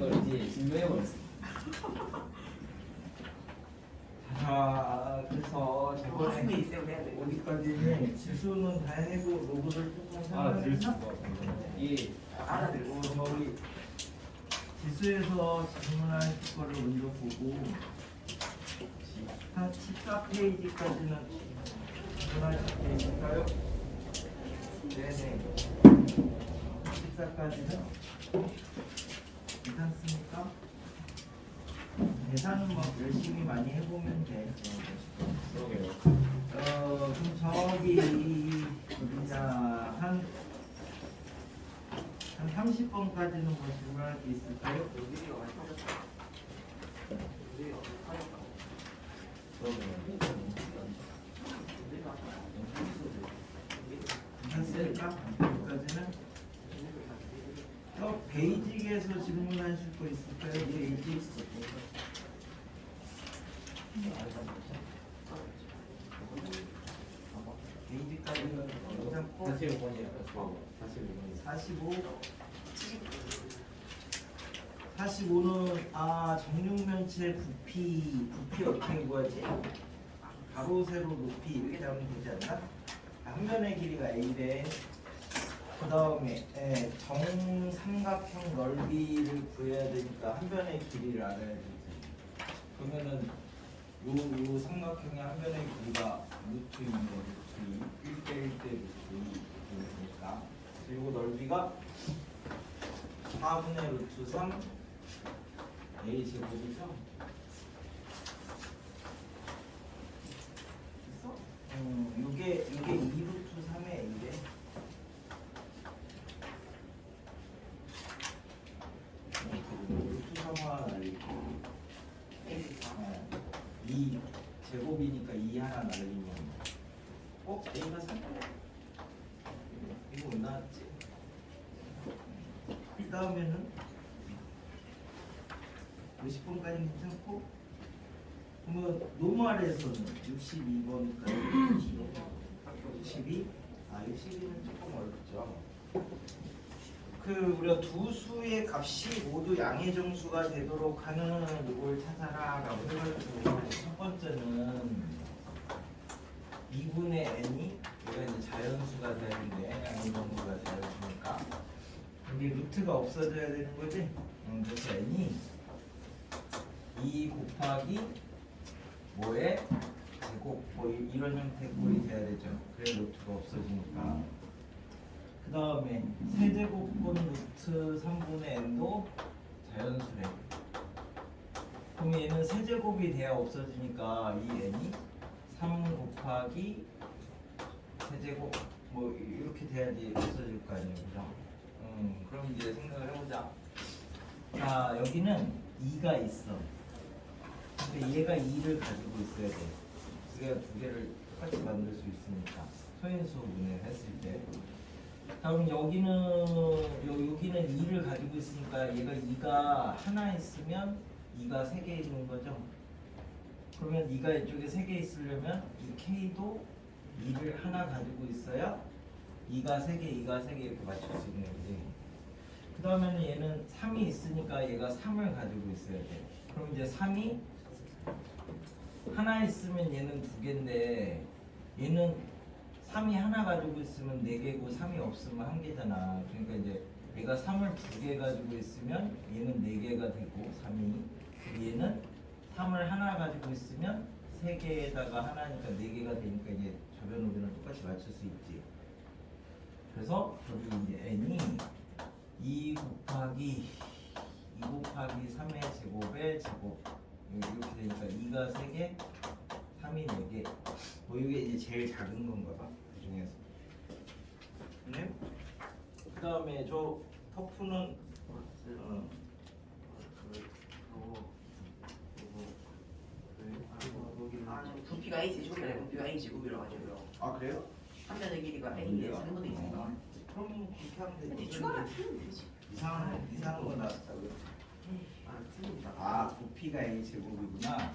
걸 이제 진도해버렸어. 자, 그래서 저번에 어디까지는 지수는 다 해고 로그를 조금 생각해서 이 알아들고 저희 지수에서 질문할 거를 먼저 보고 한 14페이지까지는 질문하실 수 있을까요? 네네. 14까지는 괜찮습니까? 계산은 뭐 열심히 많이 해보면 돼. 그러게요. 그럼 저기 어디냐 한 30번까지는 뭐 질문할 게 있을까요? 괜찮습니까? 여기까지는 베이직에서 질문하실 거 있을까요? 베이직 베이직까지는 괜찮고 45번이에요. 45는 정육면체 부피 어떻게 구하지? 가로 세로 높이 이렇게 하면 되지 않나? 한 면의 길이가 A래. 그 다음에 정삼각형 넓이를 구해야 되니까 한 변의 길이를 알아야 되지. 그러면은 요 삼각형의 한 변의 길이가 루트인데 루트 1대 1대 루트 2니까 그리고 넓이가 4분의 루트 3 A 제곱이죠. 그래서 이게 2루트 3의 A래. 루트 3화 날리고 2 제곱이니까 2 하나 날리면 A가 3이야. 이거 왜 나왔지? 이 다음에는 50번까지 괜찮고 그러면 노멀에서는 62번까지 62? 62는 조금 어렵죠. 우리가 두 수의 값이 모두 양의 정수가 되도록 하는 이걸 찾아라 라고 해가지고 첫 번째는 2분의 n이 얘가 이제 자연수가 되는데 양의 정수가 자연수니까 이게 루트가 없어져야 되는 거지. 그래서 n이 2 곱하기 뭐에 제곱 뭐 이런 형태의 꼴이 돼야 되죠. 그래 루트가 없어지니까. 그 다음에 세제곱분 루트 3분의 n도 자연수래. 그럼 얘는 세제곱이 돼야 없어지니까 이 n이 3 곱하기 세제곱 뭐 이렇게 돼야지 없어질 거 아니에요, 그죠? 그럼 이제 생각을 해보자. 자, 여기는 2가 있어. 근데 얘가 2를 가지고 있어야 돼. 그래야 두 개를 똑같이 만들 수 있으니까 소인수 분해를 했을 때. 그럼 여기는 2를 가지고 있으니까 얘가 2가 하나 있으면 2가 3개 있는 거죠. 그러면 2가 이쪽에 3개 있으려면 이 K도 2를 하나 가지고 있어야 2가 3개 이렇게 맞출 수 있는 거지. 그 다음에는 얘는 3이 있으니까 얘가 3을 가지고 있어야 돼. 그럼 이제 3이 하나 있으면 얘는 2개인데 얘는 3이 하나 가지고 있으면 4개고 3이 없으면 1개잖아. 그러니까 이제 얘가 3을 2개 가지고 있으면 얘는 4개가 되고 3이 얘는 3을 하나 가지고 있으면 3개에다가 하나니까 4개가 되니까 이제 저변 우변을 똑같이 맞출 수 있지. 그래서 저기 이제 n이 2 곱하기 3의 제곱의 제곱 이렇게 되니까 2가 3개, 3이 4개. 뭐 이게 이제 제일 작은 건가 봐. 그 중에서. 네? 그 다음에 저 터프는 부피가 A 제곱이래. 부피가 A 제곱이라 가지고요. 아 그래요? 한 면의 길이가 A인데 3분의 2니까. 그럼 그렇게 하면 되지. 대충 풀면 되지. 이상한 거 나왔다고요? 틀립니다. 부피가 A 제곱이구나.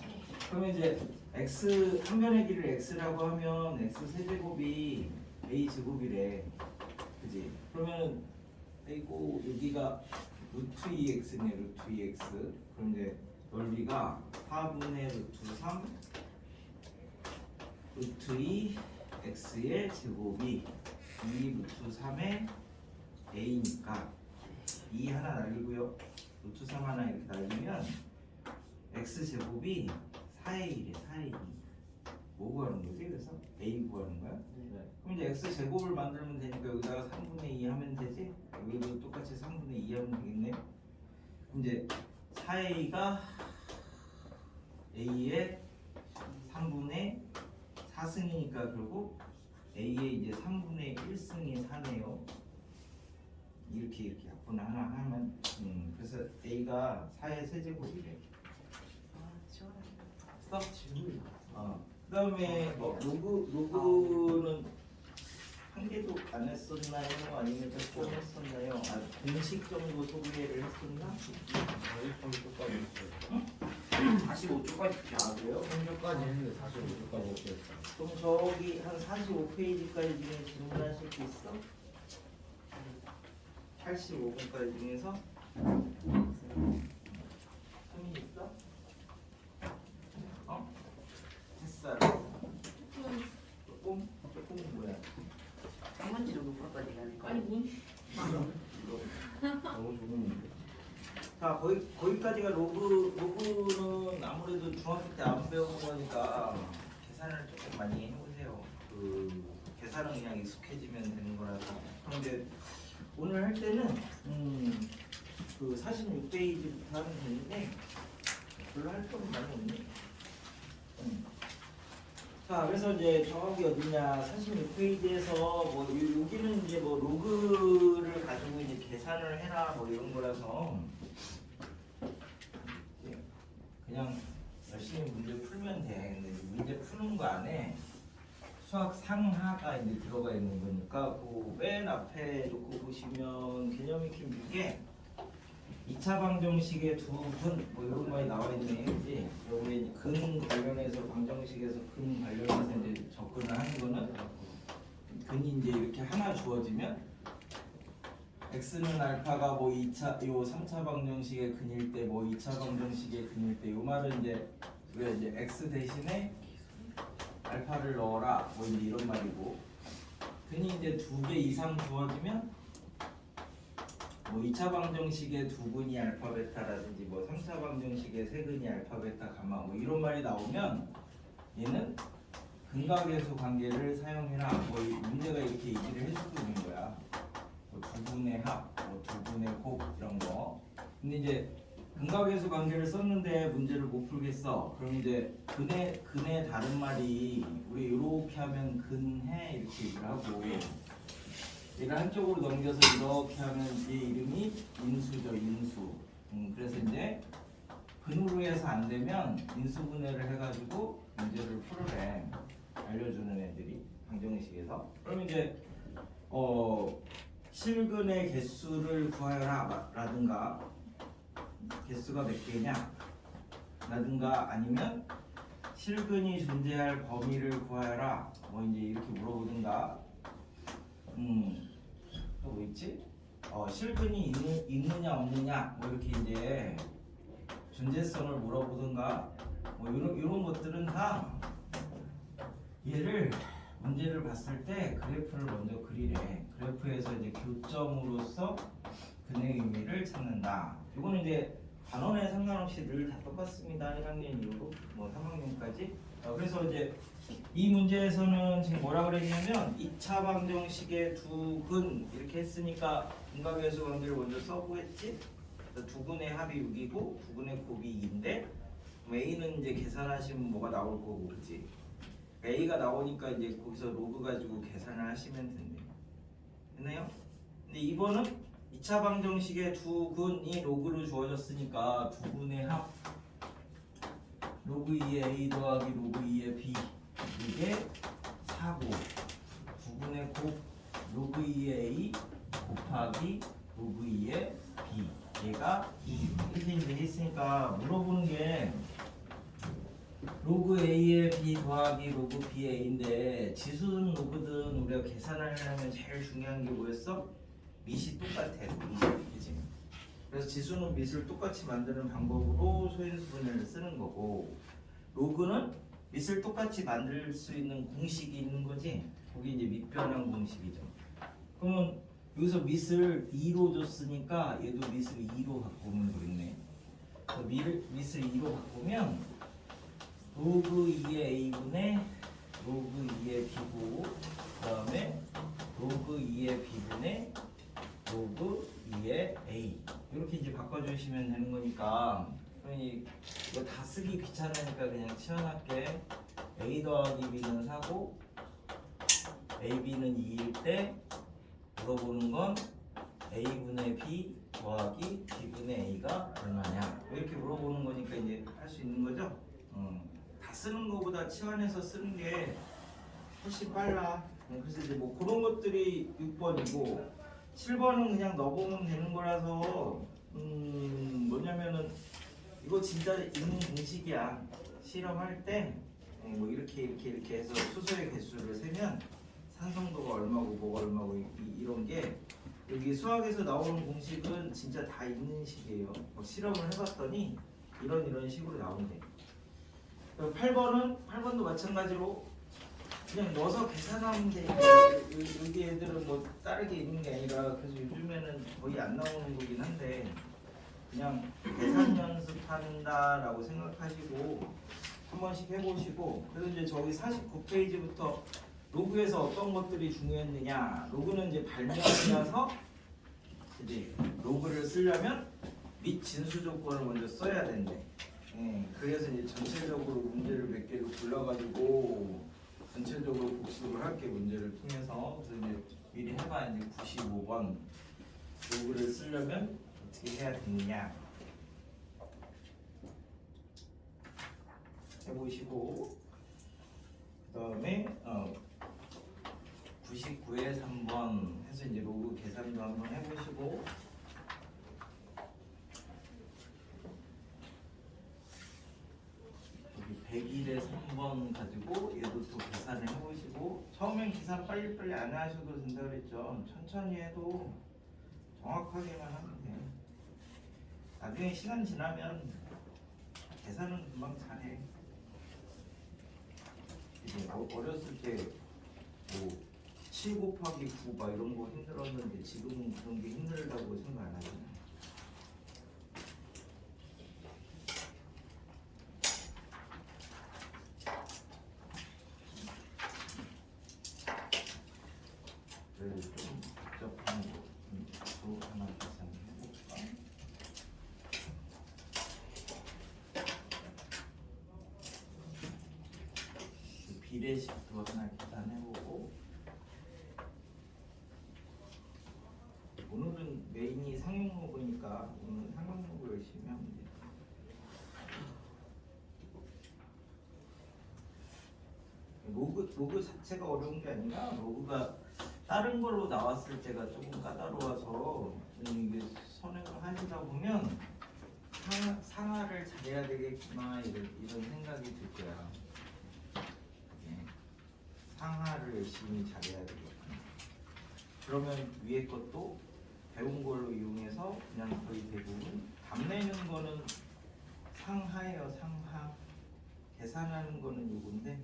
그러면 이제 x 한 변의 길이를 x라고 하면 x 세제곱이 A 제곱이래. 그지? 그러면 이거 여기가 루트 2x네. 루트 2x. 그럼 이제 넓이가 4분의 루트 3 루트 2 x의 제곱이 2 루트 3의 a니까 2 하나 날리고요. 루트 3 하나 이렇게 날리면 x 제곱이 4a 래. 4a. 뭐 구하는 거지? 그래서 a 구하는 거야? 네. 그럼 이제 x 제곱을 만들면 되니까 여기다가 3분의 2 하면 되지? 여기도 똑같이 3분의 2 하면 되겠네. 그럼 이제 4a가 a의 3분의 4승이니까 결국 a의 이제 3분의 1승이 4네요. 이렇게 약분을 하나 하면 그래서 a가 4의 세제곱이래. 아 시원하다. 써? 그 다음에 로그는 한 개도 안 했었나요? 아니면 조금 했었나요? 공식 정도 소개를 했었나? 45초까지 했어요. 45초까지 아 그래요? 3초까지 했는데 45초까지 했어요. 그럼 저기 한 45페이지까지 중에 질문하실 게 있어? 85분까지 중에서? 소민 있어? 햇살 조금 뭐야? 한문지로 높았거든 이거. 아니 뭔 너무 좋은데. 자 거기까지가 로그는 아무래도 중학교 때 안 배운 거니까 계산을 조금 많이 해보세요. 그 계산은 그냥 익숙해지면 되는 거라서. 그런데 오늘 할 때는 그 46페이지부터 하면 되는데 별로 할 건 많이 없네. 자 그래서 이제 정확히 어디냐 46페이지에서 뭐 여기는 이제 뭐 로그를 가지고 이제 계산을 해라 뭐 이런 거라서 그냥 열심히 문제 풀면 돼. 근데 문제 푸는 거 안에 수학 상하가 이제 들어가 있는 거니까 그 맨 앞에 놓고 보시면 개념 익힘 중에 2차 방정식의 두 근 뭐 이런 거에 나와 있네. 그지? 여기 근 관련해서 방정식에서 근 관련해서 이제 접근을 하는 거는 근이 이제 이렇게 하나 주어지면 x는 알파가 뭐 2차 요 3차 방정식의 근일 때 뭐 2차 방정식의 근일 때 요 말은 이제 우리가 이제 x 대신에 알파를 넣어라 뭐 이제 이런 말이고 근이 이제 2개 이상 주어지면 뭐 2차 방정식의 두 근이 알파 베타라든지 뭐 3차 방정식의 세 근이 알파 베타 가마 뭐 이런 말이 나오면 얘는 근각계수 관계를 사용해라 뭐 이 문제가 이렇게 얘기를 해주고 있는 거야. 뭐 두 분의 합, 뭐 두 분의 곱 이런 거. 근데 이제 근각계수 관계를 썼는데 문제를 못 풀겠어. 그럼 이제 근의 다른 말이 우리 이렇게 하면 근해 이렇게 얘기를 하고 얘를 한쪽으로 넘겨서 이렇게 하면 얘 이름이 인수죠. 인수. 그래서 이제 근으로 해서 안 되면 인수분해를 해가지고 문제를 풀으래. 알려주는 애들이 방정식에서. 그럼 이제 실근의 개수를 구하여라 라든가 개수가 몇 개냐 라든가 아니면 실근이 존재할 범위를 구하여라 뭐 이제 이렇게 물어보든가 또 뭐 있지? 실근이 있느냐 없느냐 뭐 이렇게 이제 존재성을 물어보든가 뭐 이런 것들은 다 얘를 문제를 봤을 때 그래프를 먼저 그리래. 그래프에서 이제 교점으로서 근의 의미를 찾는다. 이거는 이제 단원에 상관없이 늘 다 똑같습니다. 1학년 이후로 뭐 3학년까지. 그래서 이제 이 문제에서는 지금 뭐라 그랬냐면 2차 방정식의 두 근 이렇게 했으니까 근각계수 관계를 먼저 써보겠지. 두 근의 합이 6이고 두 근의 곱이 2인데 A는 이제 계산하시면 뭐가 나올 거고 그렇지. A가 나오니까 이제 거기서 로그 가지고 계산을 하시면 된대요. 됐나요? 근데 2번은 2차 방정식의 두 근이 로그로 주어졌으니까 두 근의 합 로그 2의 A 더하기 로그 2의 B 이게 4고 두 근의 곱 로그 2의 A 곱하기 로그 2의 B 얘가 2 이렇게 이제 했으니까 물어보는 게 로그 A의 B 더하기 로그 B의 A인데 지수든 로그든 우리가 계산을 하려면 제일 중요한 게 뭐였어? 밑이 똑같아. 밑이 그치? 그래서 지수는 밑을 똑같이 만드는 방법으로 소인수분해를 쓰는 거고, 로그는 밑을 똑같이 만들 수 있는 공식이 있는 거지. 거기 이제 밑변환 공식이죠. 그러면 여기서 밑을 2로 줬으니까 얘도 밑을 2로 바꾸면 되겠네. 그래서 밑을 2로 바꾸면 로그 2의 a분의 로그 2의 b고, 그 다음에 로그 2의 b분의 로그 2의 a, 이렇게 이제 바꿔주시면 되는 거니까, 그러니 이거 다 쓰기 귀찮으니까 그냥 시원하게 a 더하기 b는 4고 ab는 2일 때 물어보는 건 a분의 b 더하기 b분의 a가 얼마냐, 이렇게 물어보는 거니까 이제 할 수 있는 거죠. 다 쓰는 거보다 치환해서 쓰는 게 훨씬 빨라. 그래서 이제 뭐 그런 것들이 6번이고, 7번은 그냥 넣어보면 되는 거라서 뭐냐면은 이거 진짜 있는 공식이야. 실험할 때 뭐 이렇게 해서 수소의 개수를 세면 산성도가 얼마고 뭐가 얼마고 이런 게 여기 수학에서 나오는 공식은 진짜 다 있는 식이에요. 막 실험을 해봤더니 이런 식으로 나온대. 8번도 마찬가지로 그냥 넣어서 계산하면 돼. 여기 애들은 뭐 다르게 있는 게 아니라, 그래서 요즘에는 거의 안 나오는 거긴 한데 그냥 계산 연습한다라고 생각하시고 한 번씩 해보시고, 그래서 이제 저기 49페이지부터 로그에서 어떤 것들이 중요했느냐. 로그는 이제 발명이라서 이제 로그를 쓰려면 밑 진수 조건을 먼저 써야 된대. 그래서 이제 전체적으로 문제를 몇 개를 골라가지고 전체적으로 복습을 할게, 문제를 통해서. 그래서 이제 미리 해봐. 이제 95번 로그를 쓰려면 어떻게 해야 되느냐 해보시고, 그 다음에 99에 3번 해서 이제 로그 계산도 한번 해보시고, 여기 101에 3번 가지고 얘도 또 계산을 해보시고, 처음엔 계산 빨리빨리 안 하셔도 된다 그랬죠. 천천히 해도 정확하게만 하면 돼. 나중에 시간 지나면 계산은 금방 잘해. 이제 어렸을 때뭐 7 곱하기 9 막 이런 거 힘들었는데 지금은 그런 게 힘들다고 생각 안 하잖아. 그래도 좀 복잡한 거 하나 계산해볼까? 비례식도 하나 계산해보고, 오늘은 메인이 상용로그니까 오늘 상용로그 열심히 하면 돼. 로그 자체가 어려운 게 아니라 로그가 다른 걸로 나왔을 때가 조금 까다로워서 이게 선행을 하시다 보면 상하를 잘해야 되겠구나 이런 생각이 들 거야. 상하를 열심히 잘해야 되겠구나. 그러면 위에 것도 배운 걸로 이용해서 그냥 거의 대부분 답 내는 거는 상하예요. 상하. 계산하는 거는 요건데,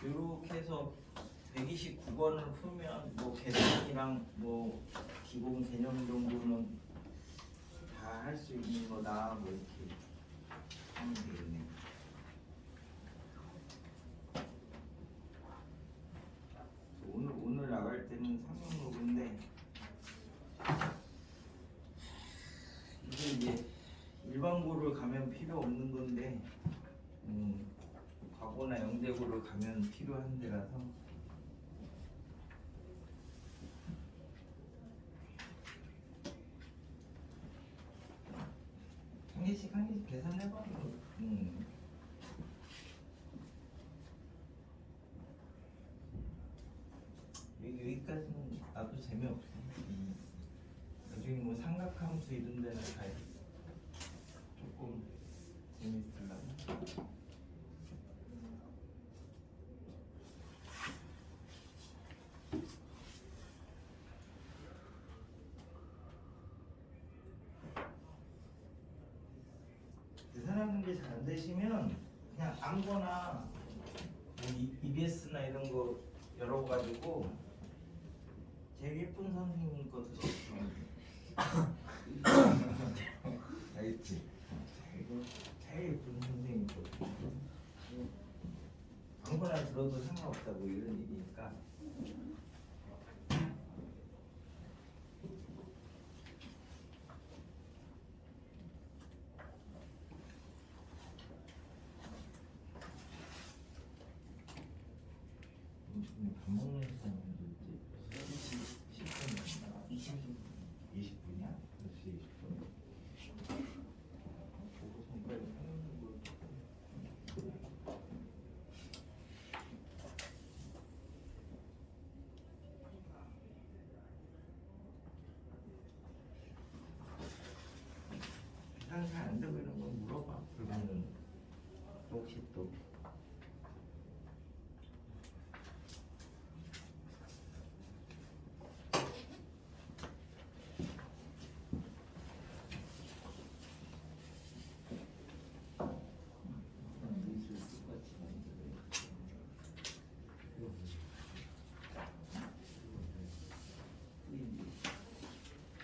이렇게 해서 129번을 풀면 뭐 계산이랑 뭐 기본 개념 정도는 다 할 수 있는 거다, 뭐 이렇게 하면 되겠네. 오늘 나갈 때는 상용로그인데 이게 이제 일반고를 가면 필요 없는 건데 과거나 영대고를 가면 필요한 데라서 한 개씩 계산해봐. 여기까지는 나도 재미없어. 나중에 뭐 삼각함수 이런 데는 다 조금 재미 문제 잘 안 되시면 그냥 아무거나 뭐 EBS나 이런 거 열어가지고 제일 예쁜 선생님 거 드시면 알겠지? 제일 예쁜 선생님 거 아무거나 들어도 상관없다고 이런 얘기니까. 밥 먹는 시간도 이제 10분이었나? 20분이야? 그렇지 20분. 보고서 빨리 하는 걸. 계산 잘안 되고 이런 건 물어봐. 그러면은 혹시 또.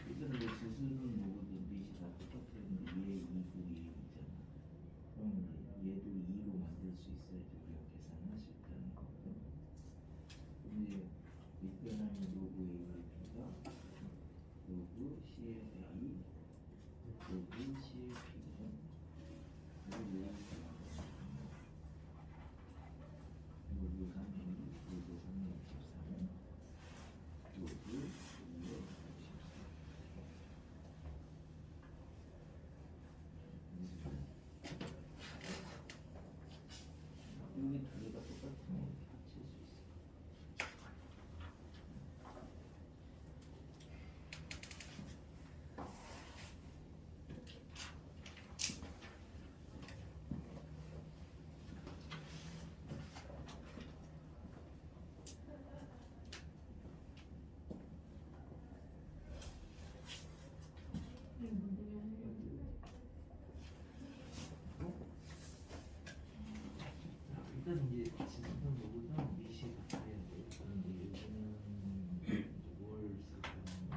이거는 뭐 지수는 뭐든 밑이 다 똑같은데 얘 2고 2 있잖아. 그럼 얘도 2로 만들 수 있어야지 우리가 계산할 수 있다는 거거든. 근데 밑변환이 로그 AB가 로그 CA, 로그 CA B는 로그 3이 로그 3이 24는 로그 2의 64. 여기 두 개가 똑같으면 이렇게 합칠 수 있어. 일단 이제 지수는 뭐보다 밑이 같아야 돼. 그런데 여기는 뭘 쓸 거냐면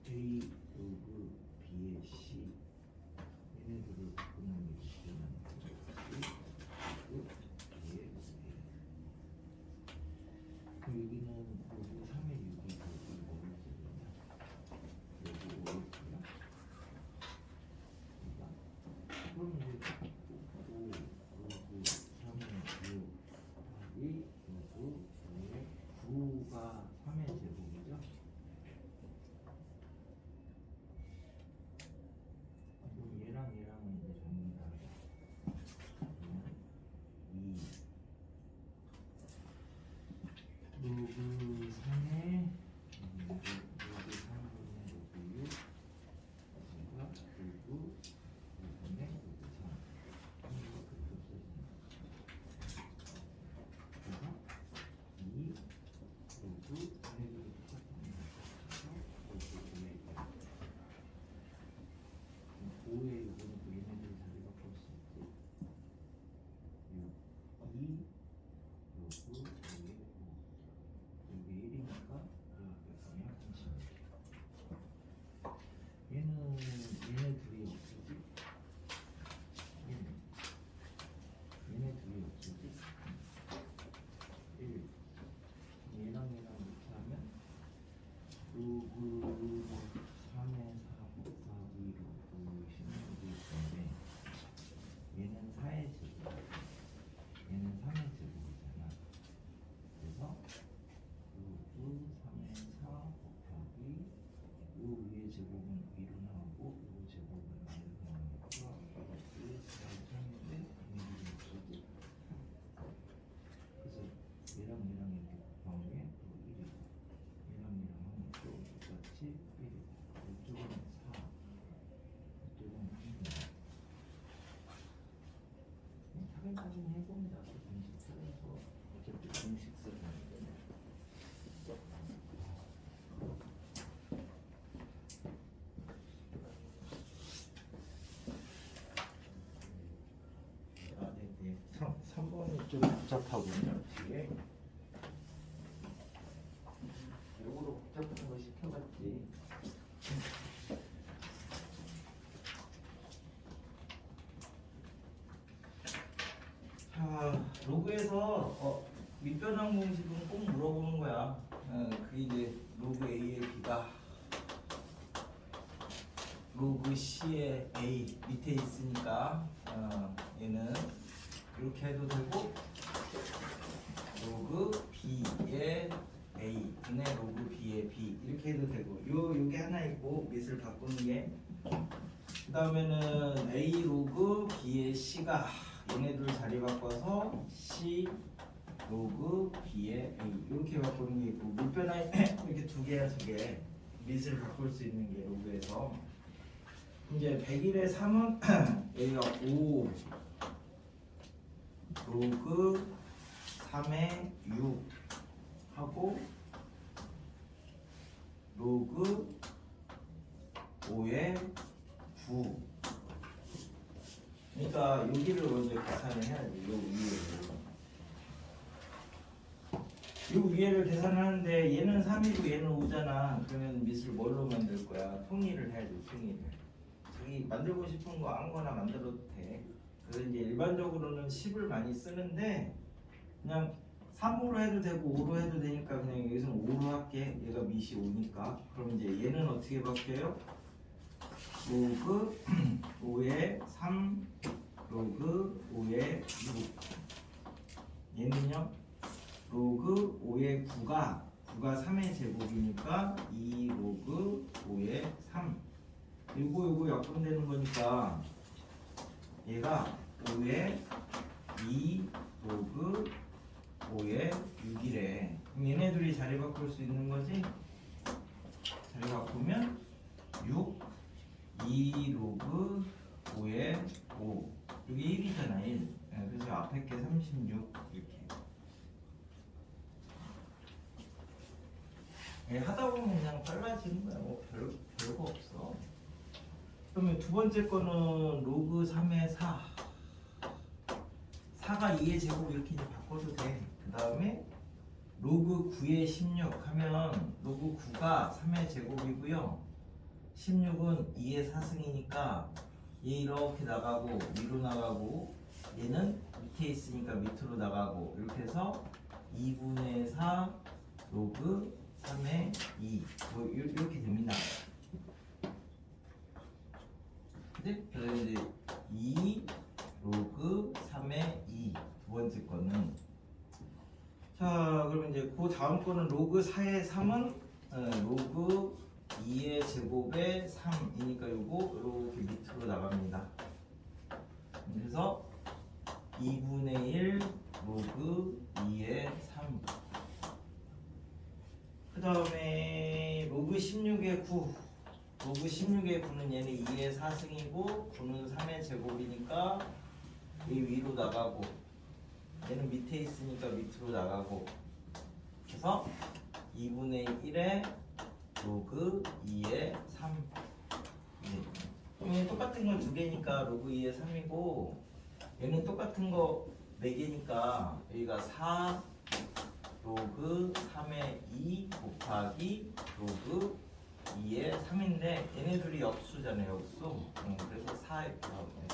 A 로그 B의 C 얘네들을 바꾸는 게 있잖아. 로그 B의 그럼 여기는 로그 3의 6이 로그 뭐를 쓰느냐? 로그 5를 쓰냐? 그럼 이제 오 로그 3의 6 곱하기 로그 5의 9가 3의 제곱이죠? 그럼 얘랑 얘랑은 이제 전부 다 2 로그 3의 로그 3분의 로그 6 제가 로그 5분의 로그 3 이거 그렇게 없어지네. 그래서 2 로그 얘네들이 똑같은 그래서 로그 5의 5의 요거는 또 얘네들이 자리 바꿀 수 있지. 6 2 로그 5의 5 여기 1이니까 그냥 36. 얘네 둘이 없어지? 얘네 둘이 없어지? 1 얘랑 이렇게 하면 로그 3의 4 곱하기 로그 16일 건데 얘는 4의 제곱 얘는 3의 제곱이잖아. 그래서 로그 3의 4 곱하기 요 위의 제곱은 위로 나오고 요 제곱은 아래로 나오니까 로그 4의 3인데 얘네들이 없어지. 그래서 얘랑 이렇게 곱한 게 또 1이고 얘랑 하면 또 똑같이 1이고 이쪽은 4 이쪽은 3이고 차근차근 해보면 나도 공식 찾아서 어차피 공식 쓰는 거네. 3번이 좀 복잡하군요. 뒤에 요거로 복잡한 거 시켜봤지. 자, 로그에서 밑변환 공식은 꼭 물어보는 거야. 그 이제 로그 A의 B가 로그 C의 A 밑에 있으니까 얘는 이렇게 해도 되고 로그 B의 A 분의 로그 B의 B 이렇게 해도 되고 요게 하나 있고 밑을 바꾸는 게 그 다음에는 A 로그 B의 C가 얘네들 자리 바꿔서 C 로그 B의 A 이렇게 바꾸는 게 있고 밑변환 이렇게 두 개야 두 개 밑을 바꿀 수 있는 게 로그에서 이제 101의 3은 여기가 5 로그 3의 6 하고 로그 5의 9 그러니까 여기를 먼저 계산을 해야지 요 위에를 계산하는데 얘는 3이고 얘는 5잖아 그러면 밑을 뭘로 만들 거야? 통일을 해야지 통일을 자기 만들고 싶은 거 아무거나 만들어도 돼 그래서 이제 일반적으로는 10을 많이 쓰는데 그냥 3으로 해도 되고 5로 해도 되니까 그냥 여기서는 5로 할게 얘가 밑이 5니까 그럼 이제 얘는 어떻게 바뀌어요? 로그 5의 3 로그 5의 6 얘는요 로그 5의 9가 3의 제곱이니까 2 로그 5의 3 요거 약분되는 거니까 얘가 5의 2 로그 5의 6이래 그럼 얘네들이 자리 바꿀 수 있는 거지? 자리 바꾸면 6 2 로그 5의 5 여기 1이잖아 1 그래서 앞에 게 36 이렇게 하다 보면 그냥 빨라지는 거야 뭐 별거 없어 그러면 두 번째 거는 로그 3의 4 4가 2의 제곱 이렇게 이제 바꿔도 돼그 다음에 로그 9의 16 하면 로그 9가 3의 제곱이고요 16은 2의 4승이니까 얘 이렇게 나가고 위로 나가고 얘는 밑에 있으니까 밑으로 나가고 이렇게 해서 2분의 4 로그 3의 2 뭐 이렇게 됩니다 그치? 그래서 이제 2 로그 3의 2 두 번째 거는 자 그러면 이제 그 다음 거는 로그 4의 3은 로그 2의 제곱의 3이니까 요거 이렇게 밑으로 나갑니다 그래서 2분의 1 로그 2의 3 그 다음에 로그 16의 9 로그 16의 9는 얘는 2의 4승이고 9는 3의 제곱이니까 이 위로 나가고 얘는 밑에 있으니까 밑으로 나가고 그래서 2분의 1의 로그 2의 3 그럼 똑같은 건 두 개니까 로그 2의 3이고 얘는 똑같은 거 4개니까 여기가 4 로그 3의 2 곱하기 로그 2의 3인데 얘네들이 역수잖아요 역수 그래서 4 이렇게 나오네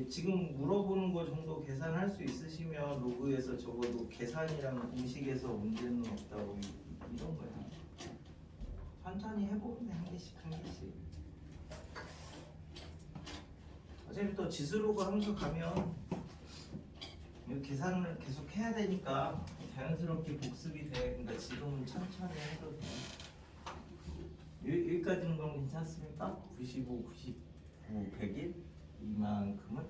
지금 물어보는 거 정도 계산할 수 있으시면 로그에서 적어도 계산이랑 공식에서 문제는 없다고 이런 거야 천천히 해보면 돼 한 개씩 어차피 또 지수로그 함수 가면 이 계산을 계속 해야 되니까 자연스럽게 복습이 돼 그러니까 지금은 천천히 해도 돼 여기까지는 건 괜찮습니까? 95, 99, 100일? 이만큼은?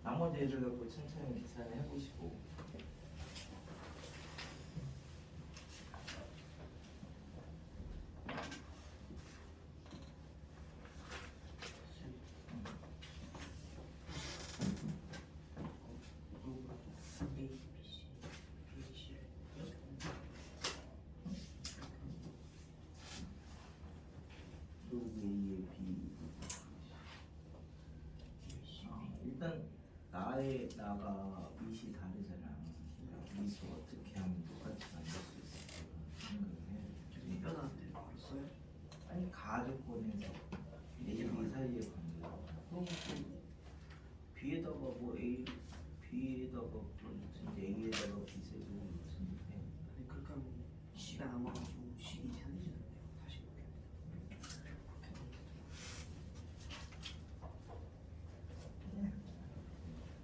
나머지 애들 갖고 천천히 계산을 해보시고 나가 밑이 다르잖아. 그러니까 밑을 어떻게 하면 똑같이 만들 수 있을까 생각을 해야 돼. 저기 변화인데 벌써요? 아니 가족권에서 A, B 사이에 관계가 너무 B에다가 뭐 A, B에다가 무슨 A에다가 B 세고 무슨 해. 아니 그렇게 하면 시간 안 와가지고 식이 이상해지는데요. 다시 볼게요.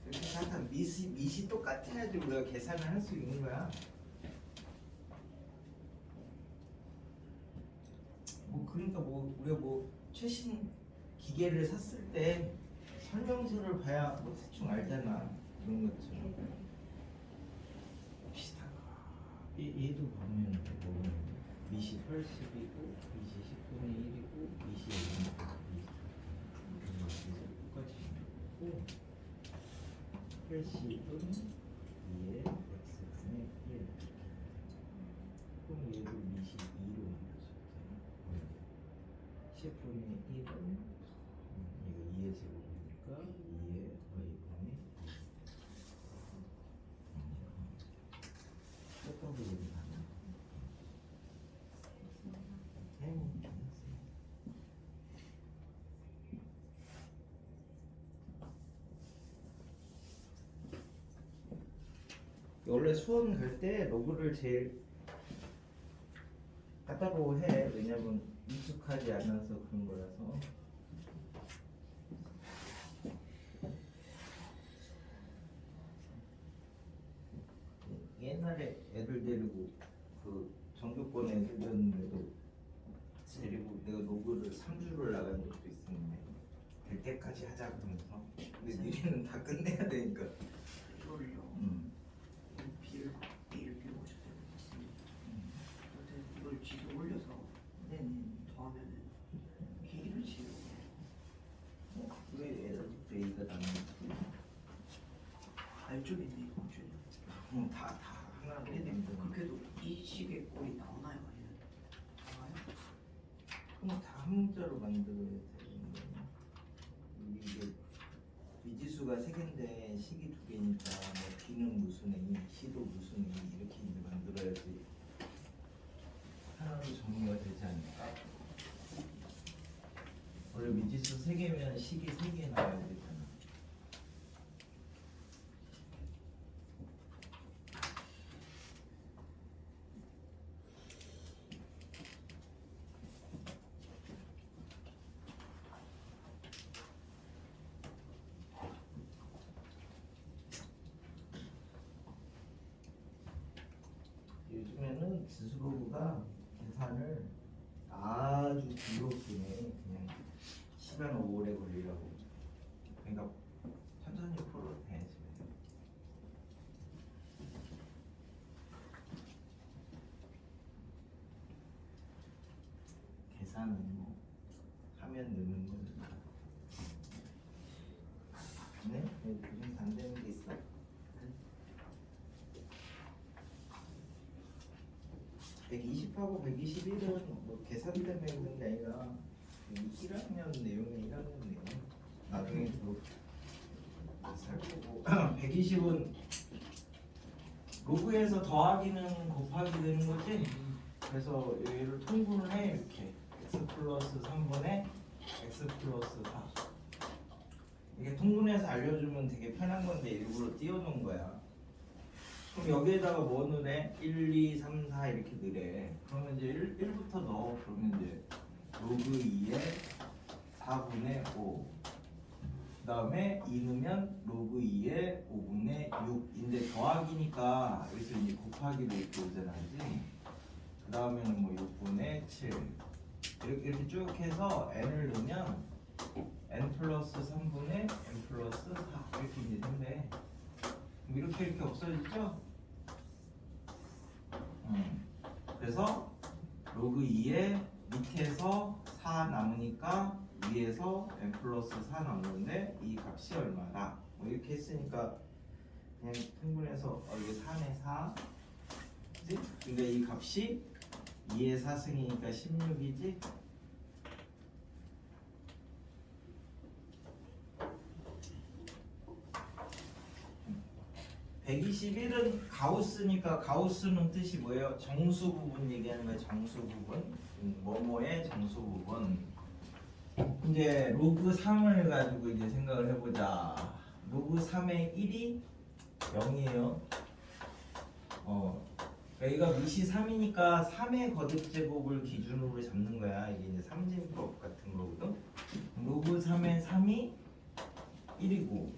그래서 항상 밑이 똑같아야지 우리가 계산을 할 수 있는 거야. 뭐 그러니까 뭐 우리가 뭐 최신 기계를 샀을 때 설명서를 봐야 뭐 대충 알잖아. 그런 것처럼 비슷한 거. 얘도 보면 뭐 밑이 80이고 밑이 10분의 1이고 밑이 1이니까 똑같이 있고 80은 2의 x분의 1 그럼 얘도 밑이 2로 만들어졌잖아. 10분의 1은 이거 2의 제곱이니까 2의 y분의 2 똑같은 부분이 나는 원래 수원 갈 때 로그를 제일 까다로워 해. 왜냐면 익숙하지 않아서 그런 거라서. 옛날에 애들 데리고 그 전교권 애들이었는데도 데리고 내가 로그를 3주를 나간 적도 있었는데 될 때까지 하자 그러면서 근데 니네는 다 끝내야 되니까. 이거를요. B를 B로 오셨다고 했습니다. 근데 이걸 지도 올려서 더하면은 B를 지로 왜 애들도 A가 나는지 알쪽에 있네 이거 줄. 다 하나로 근데 만드는 그렇게도 이 식의 꼴이 나오나요? 아니면 나와요? 그럼 다 한 문자로 만들어야 되는 거야. 이게 미지수가 3개인데 식이 2개니까 뭐 B는 무슨 A, C도 무슨 A 이렇게 이제 만들어야지 하나로 정리가 되지 않을까? 원래 미지수 3개면 식이 3개 나와야 되잖아. 요즘에는 지수로그가 계산을 아주 뒤로 쓰네. 그냥 시간 오래 걸리라고. 그러니까 천천히 풀어도 돼 지금. 계산은 뭐 하면 느는 거니까. 네? 요즘 안 되는 게 있어? 120하고 121은 뭐 계산 때문에 그런 게 아니라 1학년 내용이 1학년 내용 나중에 살 거고 120은 로그에서 더하기는 곱하기 되는 거지. 그래서 얘를 통분을 해 이렇게 x 플러스 3분의 x 플러스 4 이게 통분해서 알려주면 되게 편한 건데 일부러 띄워놓은 거야. 그럼 여기에다가 뭐 넣으래? 1, 2, 3, 4 이렇게 넣으래. 그러면 이제 1부터 넣어. 그러면 이제 로그 2에 4분의 5. 그 다음에 2 넣으면 로그 2에 5분의 6인데 더하기니까 여기서 이제 곱하기로 이렇게 오잖아. 그지? 그 다음에는 뭐 6분의 7. 이렇게 쭉 해서 n을 넣으면 n 플러스 3분의 n 플러스 4 이렇게 이제 된대. 이렇게 없어지죠? 그래서 로그 2에 밑에서 4 남으니까 위에서 n 플러스 4 남는데 이 값이 얼마다? 뭐 이렇게 했으니까 그냥 통분해서 이게 3에 4 그치? 근데 이 값이 2의 4승이니까 16이지? 121은 가우스니까 가우스는 뜻이 뭐예요? 정수 부분 얘기하는 거예요. 정수 부분. 뭐뭐의 정수 부분. 이제 로그 3을 가지고 이제 생각을 해보자. 로그 3의 1이 0이에요. 여기가 미시 3이니까 3의 거듭 제곱을 기준으로 잡는 거야. 이게 이제 삼진법 같은 거거든. 로그 3의 3이 1이고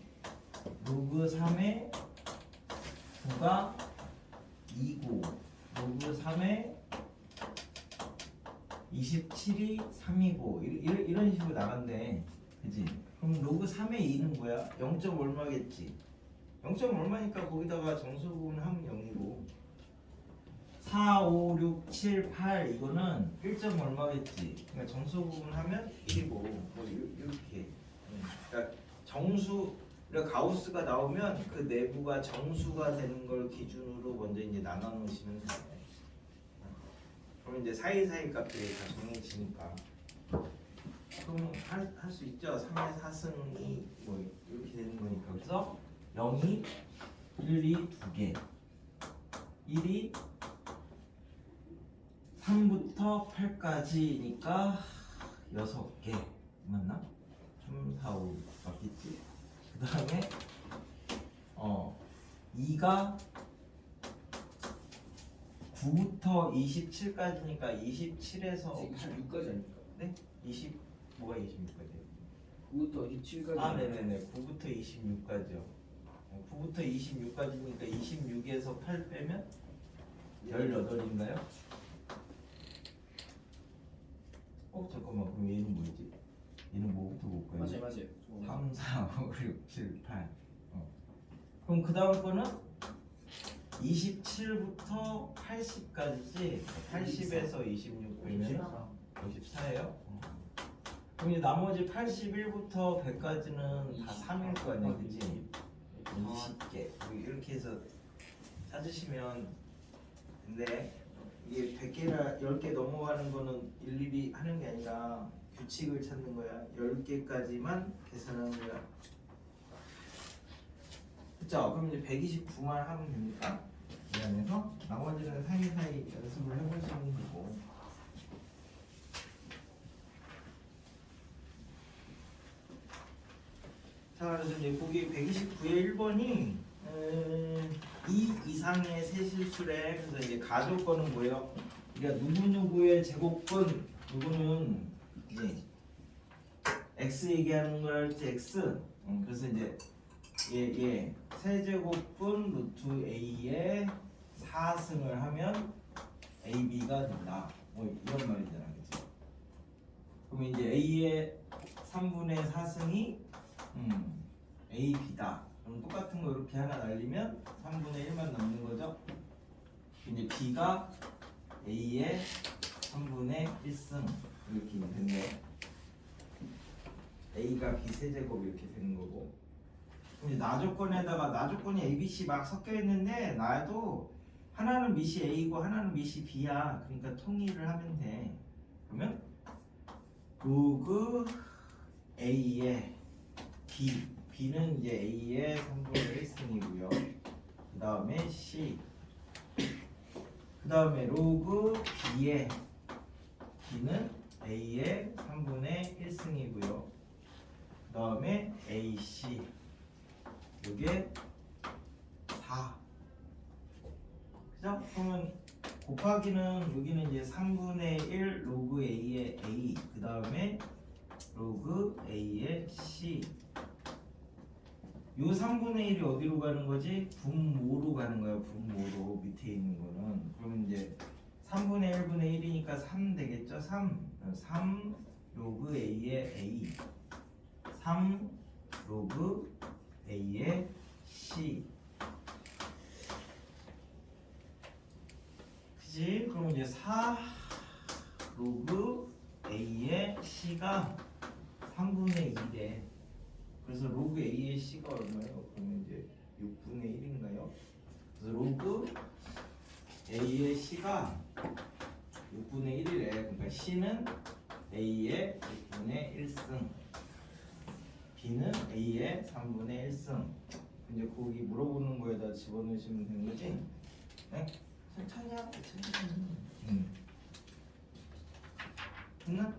로그 3의 9가 2고 로그 3의 27이 3이고 이런 식으로 나간대. 그지? 그럼 로그 3의 2는 뭐야? 0. 얼마겠지? 0. 얼마니까 거기다가 정수 부분 하면 0이고 4, 5, 6, 7, 8 이거는 1. 얼마겠지? 그러니까 정수 부분 하면 1이고 뭐 이렇게. 그러니까 정수 그러니까 가우스가 나오면 그 내부가 정수가 되는 걸 기준으로 먼저 이제 나눠 놓으시면 돼요. 그럼 이제 사이사이 값들이 다 정해지니까 그럼 할 수 있죠. 3의 4승이 뭐 이렇게 되는 거니까. 그래서 0이 1, 2, 2개 1이 3부터 8까지니까 6개 맞나? 3, 4, 5 맞겠지? 그 다음에 2가 9부터 27까지니까 27에서 26까지 아닙니까? 네? 20 뭐가 26까지예요? 9부터 27까지. 아 네네네 9부터 26까지요. 9부터 26까지니까 26에서 8 빼면 18인가요? 잠깐만 그럼 얘는 뭐지? 얘는 뭐부터 볼까요? 맞아요. 3, 4, 5, 6, 7, 8 그럼 그 다음 거는 27부터 80까지지 80에서 26 빼면 54예요? 그럼 이제 나머지 81부터 100까지는 다 3일 거 아니야 그치? 20개 이렇게 해서 찾으시면 근데 이게 100개나 10개 넘어가는 거는 일일이 하는 게 아니라 규칙을 찾는 거야. 10개까지만 계산하는 거야. 그쵸? 그럼 이제 129만 하면 됩니까? 이 안에서 나머지는 사이사이 연습을 해보시는 거고. 자, 그래서 이제 거기 129의 1번이 2 이상의 세실수래. 그래서 이제 가조건은 뭐예요? 그러니까 누구누구의 제곱근 누구는 이제 x 얘기하는 걸 할 때 x. 그래서 이제 얘 세제곱분 루트 a의 4승을 하면 ab가 된다. 뭐 이런 말이잖아, 그치? 그럼 이제 a의 3분의 4승이 ab다. 그럼 똑같은 거 이렇게 하나 날리면 3분의 1만 남는 거죠. 이제 b가 a의 3분의 1승 이렇게 됐네. a가 b 세제곱 이렇게 되는 거고. 이제 나조건에다가 나조건이 a, b, c 막 섞여 있는데 나도 하나는 미시 a고 하나는 미시 b야. 그러니까 통일을 하면 돼. 그러면 로그 a의 b는 이제 a의 3분의 1승이고요. 그 다음에 c 그 다음에 로그 b의 b는 a의 3분의 1승이고요. 그 다음에 ac 이게 4 그죠? 그러면 곱하기는 여기는 이제 3분의 1 로그 a의 a 그 다음에 로그 a의 c 요 3분의 1이 어디로 가는 거지? 분모로 가는 거야. 분모로 밑에 있는 거는. 그러면 이제 3분의 1분의 1이니까 3 되겠죠? 3 로그 a의 a 3 로그 a의 c 그치? 그럼 이제 4 로그 a의 c가 3분의 2래. 그래서 로그 a의 c가 얼마예요? 그러면 이제 6분의 1인가요? 그래서 로그 a의 c가 6분의 1이래. 그러니까 c는 a의 6분의 1승, b는 a의 3분의 1승. 이제 거기 물어보는 거에다 집어넣으시면 되는 거지? 네? 천천히 하고 천천히. 됐나?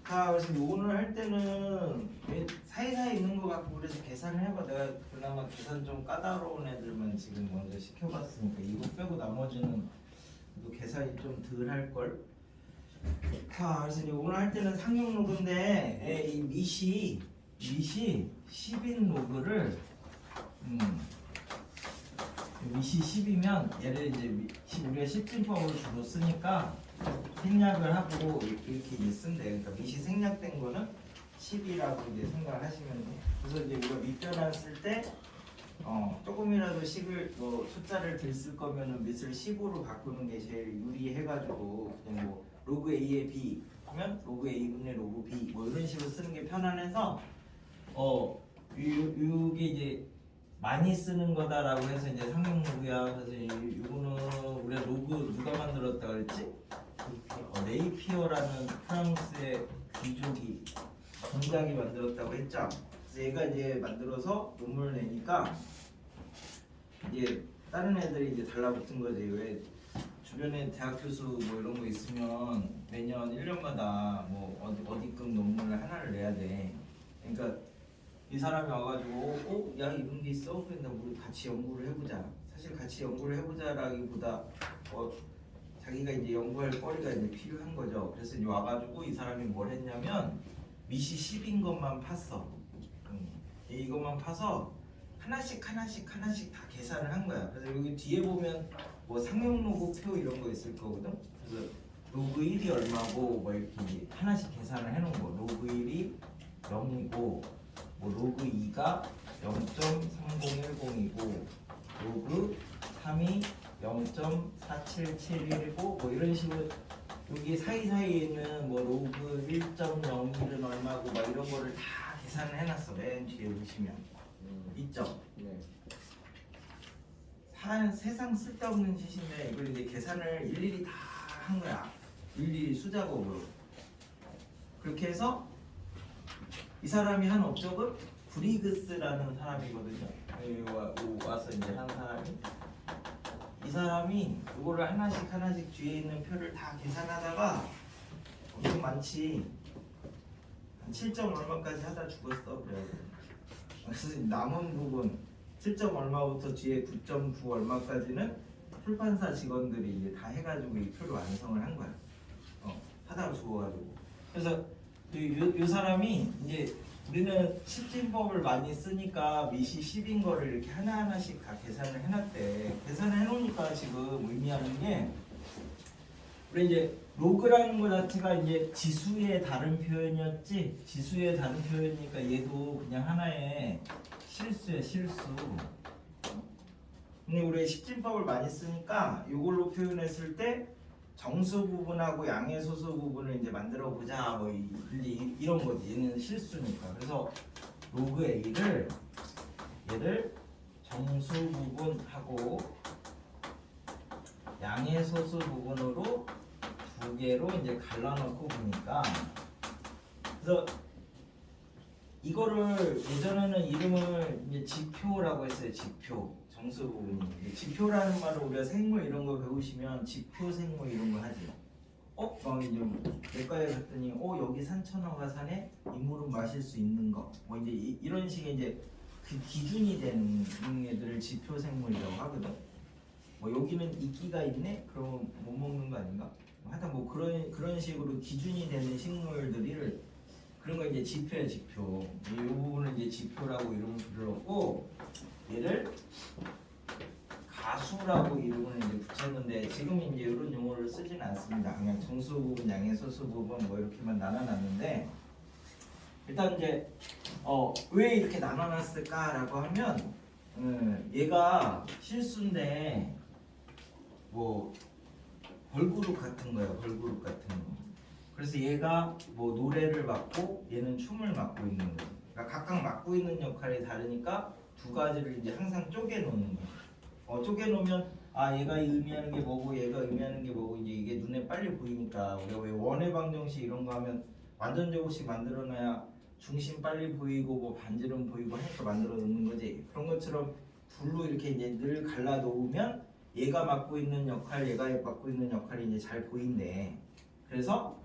자, 그래서 요거를 할 때는 왜 사이사이 있는 거 같고 그래서 계산을 해봐. 내가 그나마 계산 좀 까다로운 애들만 지금 먼저 시켜봤으니까 이거 빼고 나머지는 또 계산이 좀 덜 할 걸. 자, 그래서 이제 오늘 할 때는 상용 로그인데 이 미시 10인 로그를 미시 10이면 얘를 이제 우리가 10진법을 주로 쓰니까 생략을 하고 이렇게 이제 쓴대. 그러니까 미시 생략된 거는 10이라고 이제 생각을 하시면 돼. 그래서 이제 우리가 밑변환 쓸 때 조금이라도 식을 숫자를 들 쓸 거면은 밑을 10으로 바꾸는 게 제일 유리해가지고 그냥 뭐 로그 A에 B 하면 로그 A분의 로그 B 뭐 이런 식으로 쓰는 게 편안해서 이게 이제 많이 쓰는 거다라고 해서 이제 상용 로그야. 그래서 이거는 우리가 로그 누가 만들었다 그랬지? 네이피어라는 프랑스의 귀족이 공작이 만들었다고 했죠. 그래서 얘가 이제 만들어서 논문을 내니까 이제 다른 애들이 이제 달라붙은 거지. 왜 주변에 대학 교수 뭐 이런 거 있으면 매년 1년마다 뭐 어디급 논문을 하나를 내야 돼. 그러니까 이 사람이 와가지고 야 이런 게 있어? 근데 우리 같이 연구를 해보자. 사실 같이 연구를 해보자라기보다 자기가 이제 연구할 거리가 이제 필요한 거죠. 그래서 이제 와가지고 이 사람이 뭘 했냐면 미시 10인 것만 팠어. 이것만 파서 하나씩 다 계산을 한 거야. 그래서 여기 뒤에 보면 뭐 상용 로그 표 이런 거 있을 거거든. 그래서 로그 1이 얼마고 뭐 이렇게 하나씩 계산을 해놓은 거. 로그 1이 0이고 뭐 로그 2가 0.3010이고 로그 3이 0.4771이고 뭐 이런 식으로 여기 사이사이에 있는 뭐 로그 1.01은 얼마고 막 이런 거를 다 계산을 해놨어. 맨 뒤에 보시면 있죠. 네. 세상 쓸데없는 짓인데 이걸 이제 계산을 일일이 다 한 거야. 일일이 수작업으로. 그렇게 해서 이 사람이 한 업적은 브리그스라는 사람이거든요. 여기 와서 이제 한 사람이 이 사람이 이거를 하나씩 뒤에 있는 표를 다 계산하다가 엄청 많지. 한 7점 얼마까지 하다 죽었어. 그래서 남은 부분 7점 얼마부터 뒤에 9.9 얼마까지는 출판사 직원들이 이제 다 해가지고 이 표를 완성을 한 거야. 하다가 죽어가지고. 그래서 이 사람이 이제 우리는 10진법을 많이 쓰니까 미시 10인 거를 이렇게 하나하나씩 다 계산을 해놨대. 계산을 해놓으니까 지금 의미하는 게 우리 이제 로그라는 거 자체가 이제 지수의 다른 표현이었지. 지수의 다른 표현이니까 얘도 그냥 하나의 실수야, 실수. 근데 우리 10진법을 많이 쓰니까 이걸로 표현했을 때 정수 부분하고 양의 소수 부분을 이제 만들어 보자. 뭐 이런 거지. 얘는 실수니까. 그래서 로그 A를 얘를 정수 부분하고 양의 소수 부분으로 두 개로 이제 갈라놓고 보니까 그래서 이거를 예전에는 이름을 이제 지표라고 했어요. 지표. 정수 부분이. 지표라는 말을 우리가 생물 이런 거 배우시면 지표 생물 이런 거 하지. 막 이제 내과에 갔더니 여기 산천어가산에 이물은 마실 수 있는 거. 뭐 이제 이런 식의 이제 그 기준이 되는 애들을 지표 생물이라고 하거든. 뭐 여기는 이끼가 있네. 그러면 못 먹는 거 아닌가? 하여튼 뭐 그런 식으로 기준이 되는 식물들을 그런 거 이제 지표야, 지표. 이 부분을 이제 지표라고 이름을 불렀고 얘를 가수라고 이름을 이제 붙였는데 지금 이제 이런 용어를 쓰지는 않습니다. 그냥 정수 부분, 양의 소수 부분 뭐 이렇게만 나눠놨는데 일단 이제 왜 이렇게 나눠놨을까라고 하면 얘가 실수인데 뭐 걸그룹 같은 거야, 걸그룹 같은 거. 그래서 얘가 뭐 노래를 맡고 얘는 춤을 맡고 있는 거야. 그러니까 각각 맡고 있는 역할이 다르니까 두 가지를 이제 항상 쪼개놓는 거야. 쪼개놓으면 얘가 의미하는 게 뭐고 얘가 의미하는 게 뭐고 이제 이게 눈에 빨리 보이니까 우리가 왜 원의 방정식 이런 거 하면 완전제곱식 만들어놔야 중심 빨리 보이고 뭐 반지름 보이고 하니까 만들어 놓는 거지. 그런 것처럼 불로 이렇게 이제 늘 갈라 놓으면 얘가 맡고 있는 역할, 얘가 맡고 있는 역할이 이제 잘 보인대. 그래서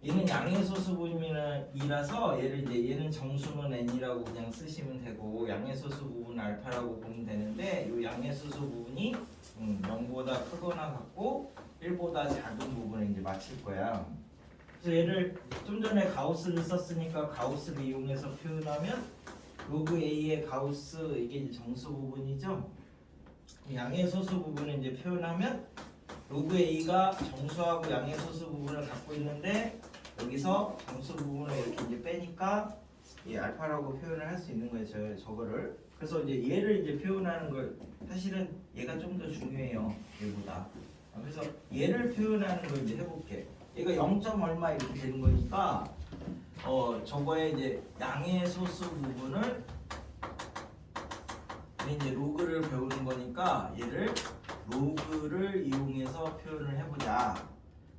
얘는 양의 소수 부분은 2라서 얘를 이제 얘는 정수는 n이라고 그냥 쓰시면 되고 양의 소수 부분 알파라고 보면 되는데 이 양의 소수 부분이 0보다 크거나 같고 1보다 작은 부분을 이제 맞출 거야. 그래서 얘를 좀 전에 가우스를 썼으니까 가우스를 이용해서 표현하면 로그 A의 가우스 이게 이제 정수 부분이죠. 양의 소수 부분을 이제 표현하면 로그 A가 정수하고 양의 소수 부분을 갖고 있는데 여기서 정수 부분을 이렇게 이제 빼니까 이 알파라고 표현을 할 수 있는 거예요. 저거를. 그래서 이제 얘를 이제 표현하는 걸 사실은 얘가 좀 더 중요해요. 얘보다. 그래서 얘를 표현하는 걸 이제 해볼게. 얘가 0. 얼마 이렇게 되는 거니까 저거에 이제 양의 소수 부분을 이제 로그를 배우는 거니까 얘를 로그를 이용해서 표현을 해보자.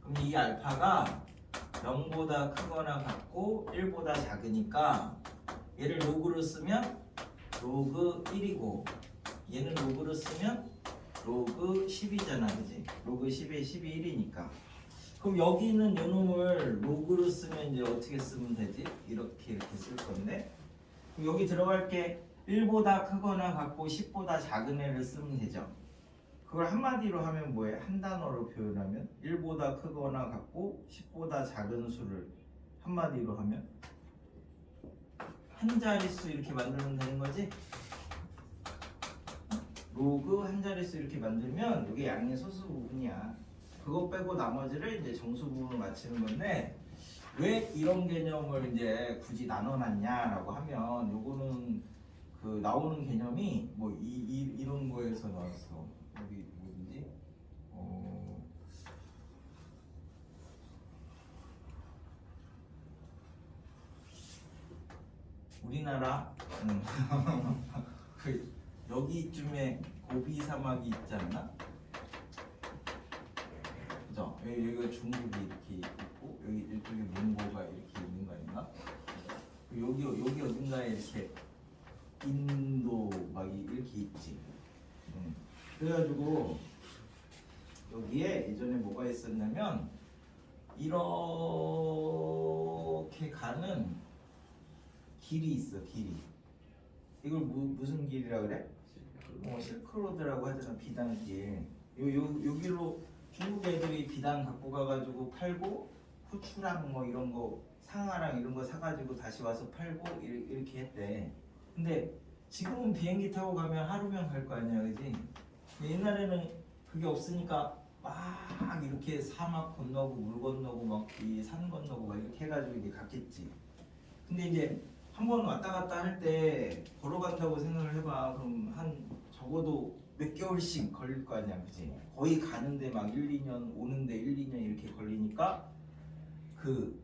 그럼 이 알파가 0보다 크거나 같고 1보다 작으니까 얘를 로그로 쓰면 로그 1이고 얘는 로그로 쓰면 로그 10이잖아, 그지? 로그 10에 10이 1이니까. 그럼 여기 있는 요놈을 로그로 쓰면 이제 어떻게 쓰면 되지? 이렇게 쓸 건데 그럼 여기 들어갈 게 1보다 크거나 같고 10보다 작은 애를 쓰면 되죠. 그걸 한마디로 하면 뭐예요? 한 단어로 표현하면 1보다 크거나 같고 10보다 작은 수를 한마디로 하면 한 자릿수 이렇게 만들면 되는 거지? 로그 한 자릿수 이렇게 만들면 이게 양의 소수 부분이야. 그거 빼고 나머지를 이제 정수 부분으로 맞추는 건데 왜 이런 개념을 이제 굳이 나눠놨냐라고 하면 요거는 그 나오는 개념이 뭐 이런 거에서 나왔어. 여기 뭐지? 우리나라 그 여기쯤에 고비 사막이 있지 않나? 그죠? 여기가 중국이 이렇게 있고 여기 이쪽에 몽고가 이렇게 있는 거 아닌가? 여기 어딘가에 이렇게 인도 막 이렇게 있지. 그래가지고 여기에 예전에 뭐가 있었냐면 이렇게 가는 길이 있어. 길이. 이걸 무슨 길이라 그래? 실크로드라고 하잖아. 비단길. 요 길로 중국 애들이 비단 갖고 가가지고 팔고 후추랑 뭐 이런 거 상하랑 이런 거 사가지고 다시 와서 팔고 이렇게 했대. 근데 지금은 비행기 타고 가면 하루면 갈 거 아니야, 그지? 옛날에는 그게 없으니까 막 이렇게 사막 건너고 물 건너고 막 이 산 건너고 막 이렇게 해가지고 이제 갔겠지. 근데 이제 한 번 왔다 갔다 할 때 걸어간다고 생각을 해봐. 그럼 한 적어도 몇 개월씩 걸릴 거 아니야, 그지? 거의 가는데 막 1, 2년, 오는데 1, 2년 이렇게 걸리니까 그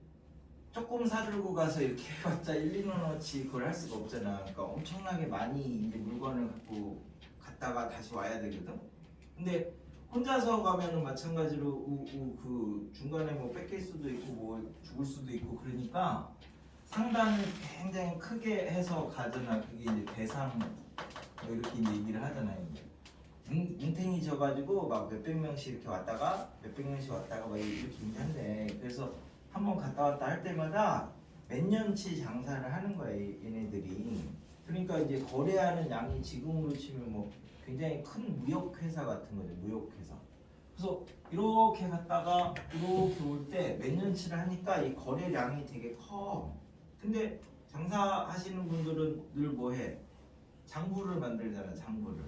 조금 사들고 가서 이렇게 해봤자 1, 2년어치 그걸 할 수가 없잖아. 그러니까 엄청나게 많이 이제 물건을 갖고 갔다가 다시 와야 되거든. 근데 혼자서 가면은 마찬가지로 그 중간에 뭐 뺏길 수도 있고 뭐 죽을 수도 있고 그러니까 상단을 굉장히 크게 해서 가잖아. 그게 이제 대상 뭐 이렇게 이제 얘기를 하잖아요. 뭉탱이 져가지고 막 몇백 명씩 이렇게 왔다가 몇백 명씩 왔다가 막 이렇게 이제 한대. 그래서 한번 갔다 왔다 할 때마다 몇 년치 장사를 하는 거야, 얘네들이. 그러니까 이제 거래하는 양이 지금으로 치면 뭐 굉장히 큰 무역회사 같은 거죠, 무역회사. 그래서 이렇게 갔다가 이렇게 올 때 몇 년치를 하니까 이 거래량이 되게 커. 근데 장사하시는 분들은 늘 뭐해? 장부를 만들잖아, 장부를.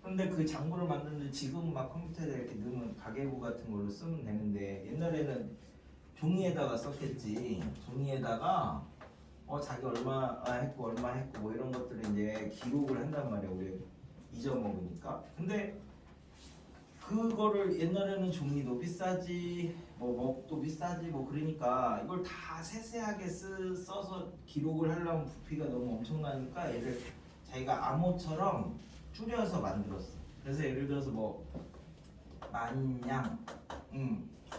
근데 그 장부를 만드는데 지금 막 컴퓨터에 이렇게 넣으면 가계부 같은 걸로 쓰면 되는데 옛날에는 종이에다가 썼겠지. 종이에다가 자기 얼마 했고 얼마 했고 뭐 이런 것들을 이제 기록을 한단 말이야. 우리 잊어먹으니까. 근데 그거를 옛날에는 종이도 비싸지 뭐 먹도 비싸지 뭐 그러니까 이걸 다 세세하게 써서 기록을 하려면 부피가 너무 엄청나니까 얘를 자기가 암호처럼 줄여서 만들었어. 그래서 예를 들어서 뭐 만냥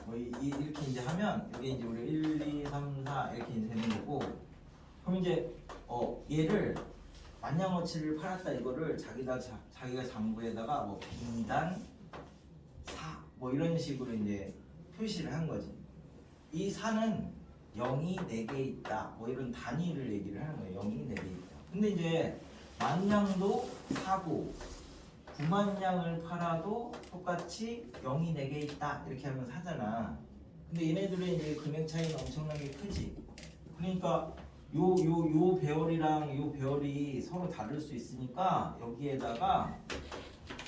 뭐 이렇게 이제 하면 이게 이제 우리 1, 2, 3, 4 이렇게 이제 되는 거고. 그럼 이제 얘를 만냥어치를 팔았다 이거를 자기가 장부에다가 뭐 B단 4 뭐 이런 식으로 이제 표시를 한 거지. 이 4는 0이 4개 있다 뭐 이런 단위를 얘기를 하는 거예요. 0이 4개 있다. 근데 이제 만냥도 사고 9만냥을 팔아도 똑같이 0이 4개 있다 이렇게 하면 사잖아. 근데 얘네들은 이제 금액 차이는 엄청나게 크지. 그러니까 요 배열이랑 요 배열이 서로 다를 수 있으니까 여기에다가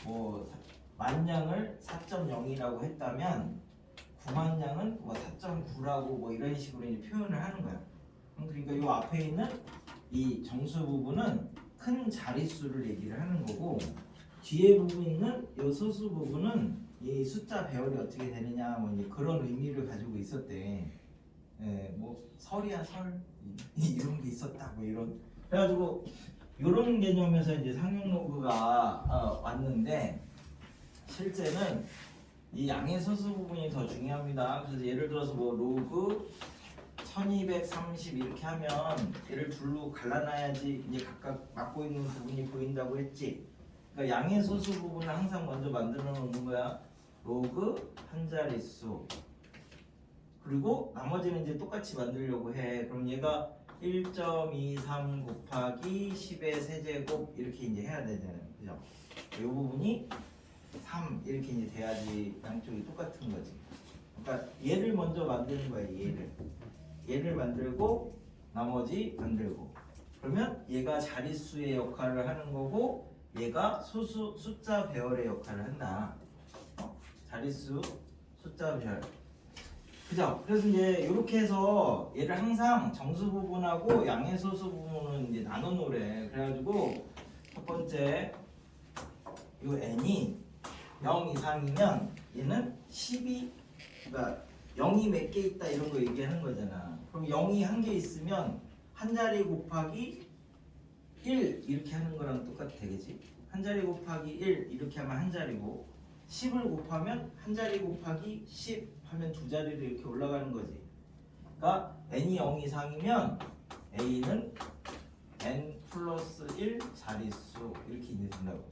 뭐 만냥을 4.0이라고 했다면 9만냥은 뭐 4.9라고 뭐 이런 식으로 이제 표현을 하는 거야. 그러니까 요 앞에 있는 이 정수 부분은 큰 자릿수를 얘기를 하는 거고, 뒤에 부분에 있는 요 소수 부분은 이 숫자 배열이 어떻게 되느냐 뭐 이제 그런 의미를 가지고 있었대. 예, 뭐 설이야 설 이런 게 있었다 뭐 이런. 그래가지고 이런 개념에서 이제 상용로그가 왔는데 실제는 이 양의 소수 부분이 더 중요합니다. 그래서 예를 들어서 뭐 로그 1230 이렇게 하면 얘를 둘로 갈라놔야지 이제 각각 맡고 있는 부분이 보인다고 했지. 그러니까 양의 소수 부분을 항상 먼저 만들어 놓는 거야. 로그 한 자릿수. 그리고 나머지는 이제 똑같이 만들려고 해. 그럼 얘가 1.23 곱하기 10의 세제곱 이렇게 이제 해야 되잖아요. 그죠? 이 부분이 3 이렇게 이제 돼야지 양쪽이 똑같은 거지. 그러니까 얘를 먼저 만드는 거야. 얘를 만들고 나머지 만들고. 그러면 얘가 자릿수의 역할을 하는 거고 얘가 소수 숫자 배열의 역할을 한다. 자릿수 숫자 배열. 그죠? 그래서 이제 이렇게 해서 얘를 항상 정수 부분하고 양의 소수 부분은 이제 나눠 놓으래. 그래가지고 첫 번째 요 n이 0 이상이면 얘는 12, 그러니까 0이 몇 개 있다 이런 거 얘기하는 거잖아. 그럼 0이 한 개 있으면 한 자리 곱하기 1 이렇게 하는 거랑 똑같아 되겠지? 한 자리 곱하기 1 이렇게 하면 한 자리고 10을 곱하면 한 자리 곱하기 10 하면 두 자리로 이렇게 올라가는 거지. 그러니까 n이 0 이상이면 a는 n 플러스 1 자릿수 이렇게 이제 된다고.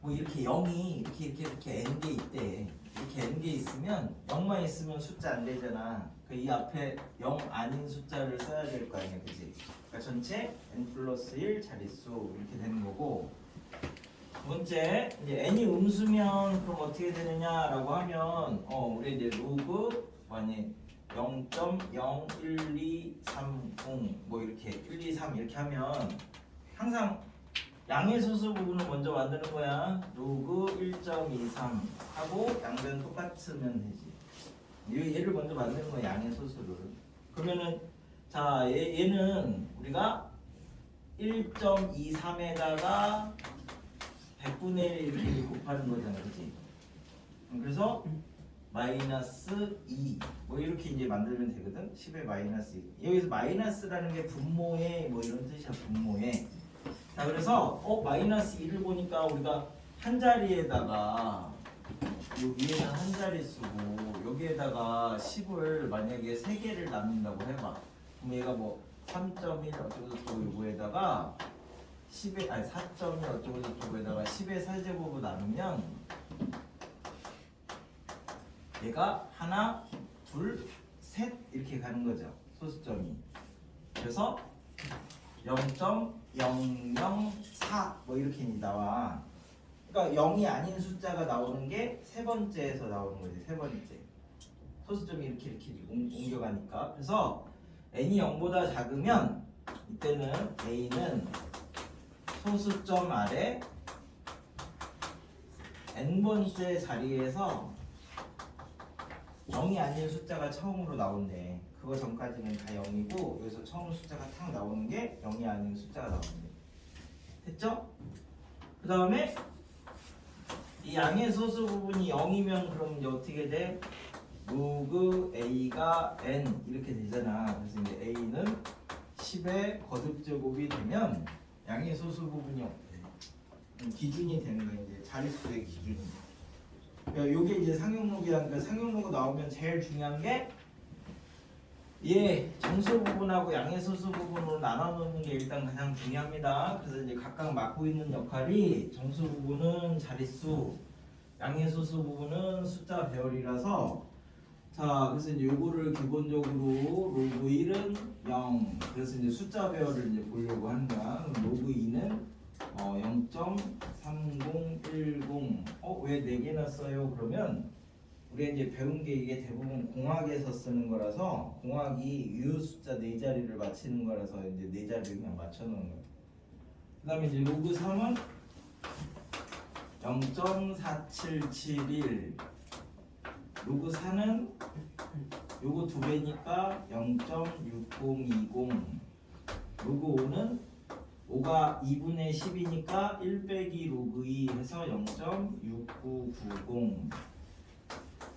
뭐 이렇게 0이 이렇게 n개 있대. 이렇게 n개 있으면 0만 있으면 숫자 안 되잖아. 그러니까 이 앞에 0 아닌 숫자를 써야 될 거 아니야, 그지? 그러니까 전체 n 플러스 1 자릿수 이렇게 되는 거고. 두 번째, 이제 n이 음수면 그럼 어떻게 되느냐라고 하면 우리 이제 로그 만약 0.01230 뭐 이렇게 1, 2, 3 이렇게 하면 항상 양의 소수 부분을 먼저 만드는 거야. 로그 1.23 하고 양변 똑같으면 되지. 얘를 먼저 만드는 거야, 양의 소수를. 그러면은 자 얘는 우리가 1.23에다가 100분의 1 이렇게 곱하는 거잖아, 그렇지? 그래서 마이너스 2 뭐 이렇게 이제 만들면 되거든. 10의 마이너스 2. 여기서 마이너스라는 게 분모에 뭐 이런 뜻이야, 분모에. 자, 그래서 마이너스 2를 보니까 우리가 한 자리에다가 요 위에는 한 자릿수고 여기에다가 10을 만약에 3개를 나눈다고 해봐. 그럼 얘가 뭐 3.1 어쩌고저쩌고 요거에다가 10의 4.1 어쩌고저쩌고에다가 10의 세제곱을 나누면 얘가 하나, 둘, 셋 이렇게 가는 거죠. 소수점이. 그래서 0.004 뭐 이렇게 나와. 그러니까 0이 아닌 숫자가 나오는 게 세 번째에서 나오는 거지. 세 번째. 소수점이 이렇게 옮겨가니까. 그래서 n이 0보다 작으면 이때는 a는 소수점 아래 n번째 자리에서 0이 아닌 숫자가 처음으로 나온대. 그거 전까지는 다 0이고 여기서 처음 숫자가 탁 나오는 게 0이 아닌 숫자가 나오는데. 됐죠? 그 다음에 이 양의 소수 부분이 0이면 그럼 이제 어떻게 돼? 로그 a가 n 이렇게 되잖아. 그래서 이제 a는 10의 거듭제곱이 되면 양의 소수 부분이 없대. 기준이 되는 거야, 이제 자릿수의 기준이. 요게 이제 상용로그야. 상용로그 나오면 제일 중요한 게 정수 부분하고 양해소수 부분으로 나눠놓는 게 일단 가장 중요합니다. 그래서 이제 각각 맡고 있는 역할이 정수 부분은 자릿수, 양해소수 부분은 숫자 배열이라서 자, 그래서 이제 요거를 기본적으로 로그 1은 0. 그래서 이제 숫자 배열을 이제 보려고 하는 거야. 그럼 로그 2는 0.3010. 왜 4개나 써요? 그러면 우리가 이제 배운 게 이게 대부분 공학에서 쓰는 거라서 공학이 유 숫자 4자리를 맞히는 거라서 이제 4자리를 그냥 맞춰 놓은 거예요. 그다음에 이제 로그 3은 0.4771. 로그 4는 요거 2배니까 0.6020. 로그 5는 5가 2분의 10이니까 1 빼기 로그 2 해서 0.6990.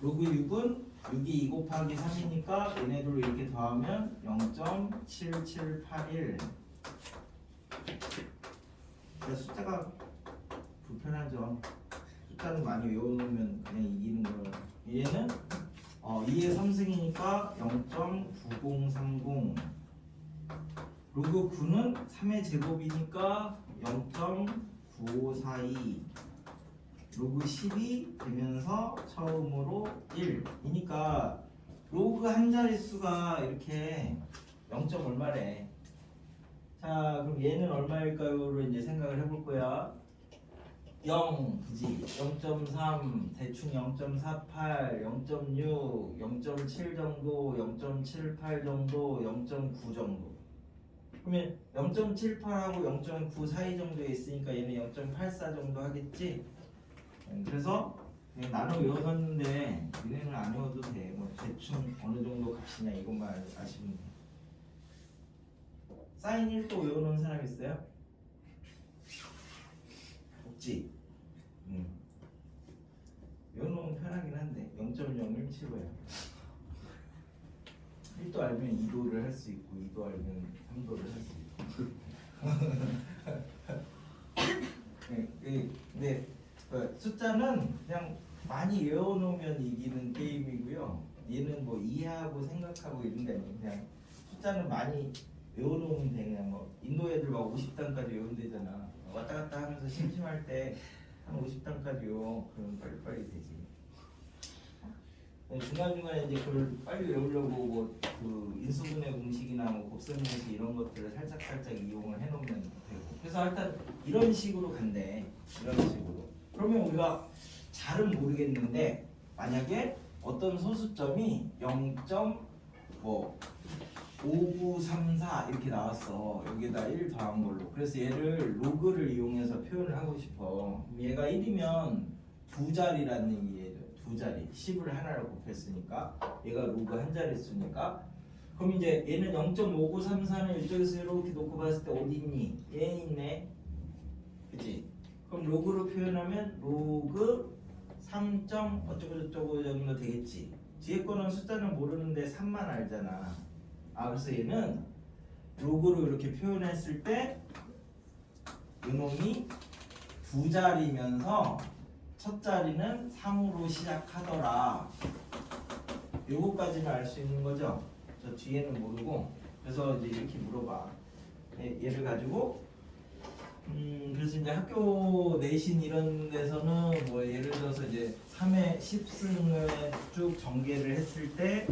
로그 6은 6이 2 곱하기 3이니까 얘네들을 이렇게 더하면 0.7781. 숫자가 불편하죠. 숫자는 많이 외워놓으면 그냥 이기는 거예요. 얘는 2의 3승이니까 0.9030. 로그 9는 3의 제곱이니까 0.9542. 로그 10이 되면서 처음으로 1이니까 로그 한 자릿수가 이렇게 0. 얼마래. 자, 그럼 얘는 얼마일까요를 이제 생각을 해볼 거야. 0, 그지? 0.3, 대충 0.48, 0.6, 0.7 정도, 0.78 정도, 0.9 정도. 그러면 0.78하고 0.9 사이 정도에 있으니까 얘는 0.84 정도 하겠지? 그래서 그냥 나눠 외워놨는데 얘네는 안 외워도 돼. 뭐 대충 어느 정도 값이냐 이것만 아시면 돼. 사인 1도 외워놓은 사람 있어요? 없지? 외워놓으면 편하긴 한데 0.0을 치고요. 1도 알면 2도를 할 수 있고 2도 알면 3도를 할 수 있고. 근데 숫자는 그냥 많이 외워놓으면 이기는 게임이고요. 얘는 뭐 이해하고 생각하고 이런 게 아니고 그냥 숫자는 많이 외워놓으면 돼. 그냥 뭐 인도 애들 막 50단까지 외운대잖아. 왔다 갔다 하면서 심심할 때 한 50단까지 외워. 그러면 빨리빨리 되지. 중간중간에 이제 그걸 빨리 외우려고 뭐 그 인수분해 공식이나 뭐 곱셈 공식 이런 것들을 살짝 이용을 해놓으면 되고. 그래서 일단 이런 식으로 간대. 이런 식으로. 그러면 우리가 잘은 모르겠는데 만약에 어떤 소수점이 0.5934 이렇게 나왔어. 여기에다 1 더한 걸로. 그래서 얘를 로그를 이용해서 표현을 하고 싶어. 얘가 1이면 두 자리라는 얘기예요. 두 자리. 10을 하나로 곱했으니까 얘가 로그 한 자릿수니까. 그럼 이제 얘는 0.5934는 이쪽에서 이렇게 놓고 봤을 때 어디 있니? 얘 있네. 그치? 그럼 로그로 표현하면 로그 3. 어쩌고저쩌고 정도 되겠지. 뒤에 거는 숫자는 모르는데 3만 알잖아. 그래서 얘는 로그로 이렇게 표현했을 때 이놈이 두 자리면서 첫 자리는 3으로 시작하더라. 요거까지는 알 수 있는 거죠. 저 뒤에는 모르고. 그래서 이제 이렇게 물어봐. 얘를 가지고 그래서 이제 학교 내신 이런 데서는 뭐 예를 들어서 이제 3의 10승을 쭉 전개를 했을 때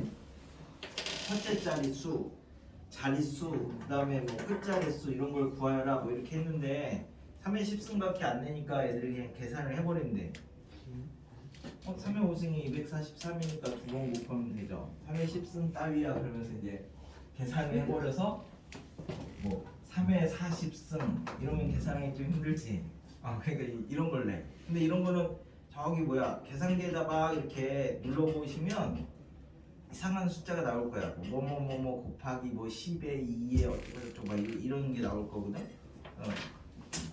첫째 자릿수, 자릿수, 그 다음에 뭐 끝자릿수 이런 걸 구하여라 뭐 이렇게 했는데 3의 10승밖에 안 되니까 애들이 그냥 계산을 해버린대. 3의 5승이 243이니까 2번 곱하면 되죠. 3의 10승 따위야 그러면서 이제 계산을 해버려서 뭐 3의 40승 이러면 계산하기 좀 힘들지. 그러니까 이런 걸 내. 근데 이런 거는 저기 뭐야 계산기에다가 이렇게 눌러보시면 이상한 숫자가 나올 거야. 뭐뭐뭐뭐 곱하기 뭐 10의 2에 어쩌고저쩌고 막 이런 게 나올 거거든.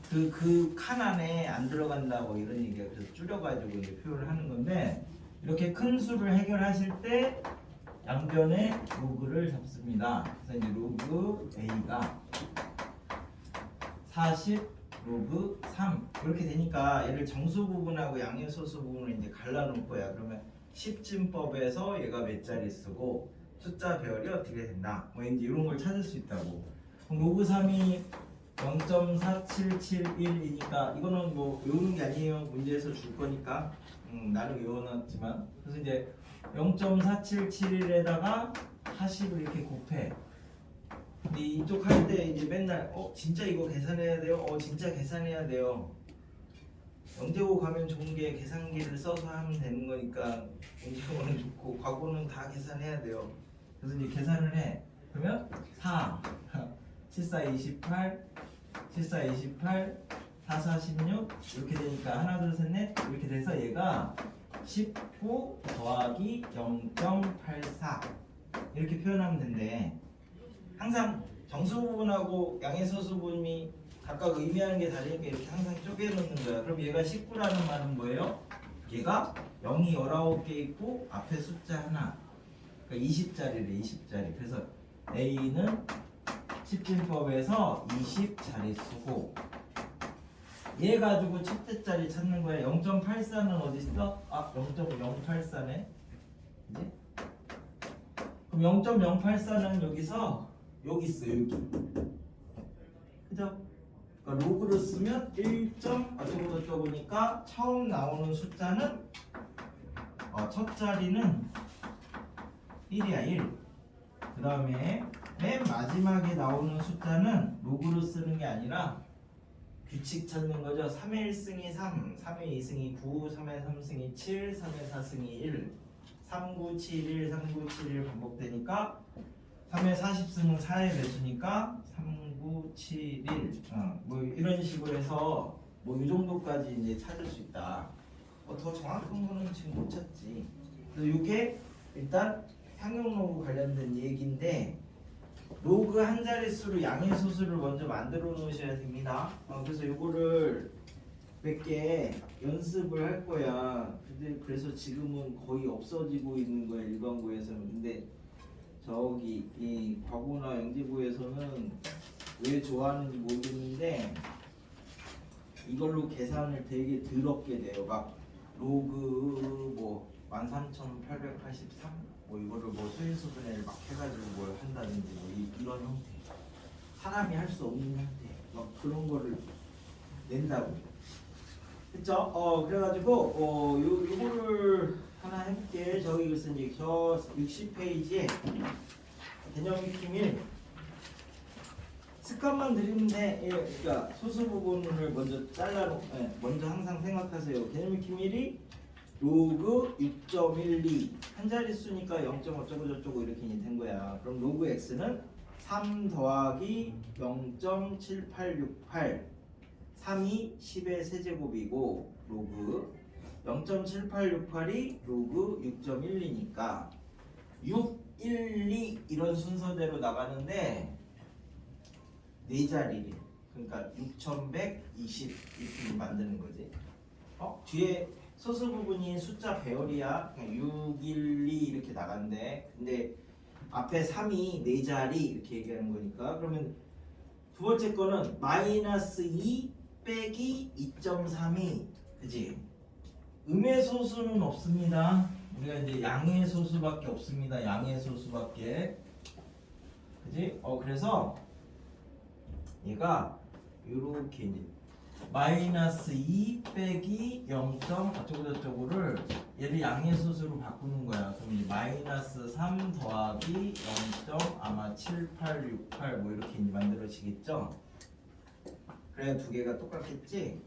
그 칸 안에 안 들어간다 뭐 이런 얘기야. 그래서 줄여가지고 이제 표현을 하는 건데 이렇게 큰 수를 해결하실 때 양변에 로그를 잡습니다. 그래서 이제 로그 A가 40 로그 3 이렇게 되니까 얘를 정수 부분하고 양의소수 부분을 이제 갈라놓을 거야. 그러면 십진법에서 얘가 몇 자리 쓰고 숫자 배열이 어떻게 된다. 뭐 이제 이런 걸 찾을 수 있다고. 그럼 로그 3이 0.4771이니까 이거는 뭐 외우는 게 아니에요. 문제에서 줄 거니까 나는 외워놨지만 그래서 이제 0.4771에다가 40을 이렇게 곱해. 근데 이쪽 할 때 이제 맨날 진짜 이거 계산해야 돼요. 진짜 계산해야 돼요. 영재고 가면 좋은 게 계산기를 써서 하면 되는 거니까 영재고는 좋고 과거는 다 계산해야 돼요. 그래서 이제 계산을 해. 그러면 4 74 28 74 28 4 46 이렇게 되니까 하나 둘 셋 넷 이렇게 돼서 얘가 19 더하기 0.84 이렇게 표현하면 된대. 항상 정수 부분하고 양의소수 부분이 각각 의미하는 게 다르니까 이렇게 항상 쪼개놓는 거야. 그럼 얘가 19라는 말은 뭐예요? 얘가 0이 19개 있고 앞에 숫자 하나. 그러니까 20자리래 20자리. 그래서 A는 십진법에서 20자릿수고 얘 가지고 첫째짜리 찾는 거야. 0.84는 어디 있어? 0.084네. 이제 그럼 0.084는 여기서 여기 있어 여기. 그죠? 그러니까 로그를 쓰면 1. 어쩌고저쩌고니까 처음 나오는 숫자는 첫 자리는 1이야 1. 그 다음에 맨 마지막에 나오는 숫자는 로그로 쓰는 게 아니라 규칙 찾는 거죠. 3의 1승이 3, 3의 2승이 9, 3의 3승이 7, 3의 4승이 1, 3, 9, 7, 1, 3, 9, 7, 1 반복되니까 3의 40승은 4의 배수니까 3, 9, 7, 1 뭐 이런 식으로 해서 뭐 이 정도까지 이제 찾을 수 있다. 더 정확한 거는 지금 못 찾지. 그래서 이게 일단 상용 로그 관련된 얘기인데 로그 한 자릿수로 양의소수를 먼저 만들어 놓으셔야 됩니다. 그래서 이거를 몇 개 연습을 할 거야. 근데 그래서 지금은 거의 없어지고 있는 거야 일반고에서는. 근데 저기 이 과고나 영재고에서는 왜 좋아하는지 모르겠는데 이걸로 계산을 되게 더럽게 돼요. 막 로그 뭐 13,883 뭐 이거를 뭐 소인수분해를 막 해가지고 뭘 한다든지 뭐 이런 형태, 사람이 할 수 없는 형태 막 그런 거를 낸다고. 그쵸? 그래가지고 요거를 하나 해볼게. 저기 글쎄 이제 저 60페이지에 개념 익힘 1 습관만 드리는데 그러니까 소수 부분을 먼저 먼저 항상 생각하세요. 개념 익힘 1이 로그 6.12 한 자릿수니까 0. 어쩌고 저쩌고 이렇게 된 거야. 그럼 로그 x는 3 더하기 0.7868 3이 10의 세제곱이고 로그 0.7868이 로그 6.12니까 6, 1, 2 이런 순서대로 나가는데 4자리래. 그러니까 6120 이렇게 만드는 거지. 뒤에 소수 부분이 숫자 배열이야. 6, 1, 2 이렇게 나간대. 근데 앞에 3이 4자리 이렇게 얘기하는 거니까 그러면 두 번째 거는 -2 빼기 2.32 그지? 음의 소수는 없습니다. 우리가 이제 양의 소수밖에 없습니다. 양의 소수밖에. 그지? 그래서 얘가 요렇게 이제 -2 빼기 0. 어쩌고저쩌고를 얘를 양의 소수로 바꾸는 거야. 그럼 이제 -3 더하기 0. 아마 7868 뭐 이렇게 이제 만들어지겠죠? 그래야 두 개가 똑같겠지?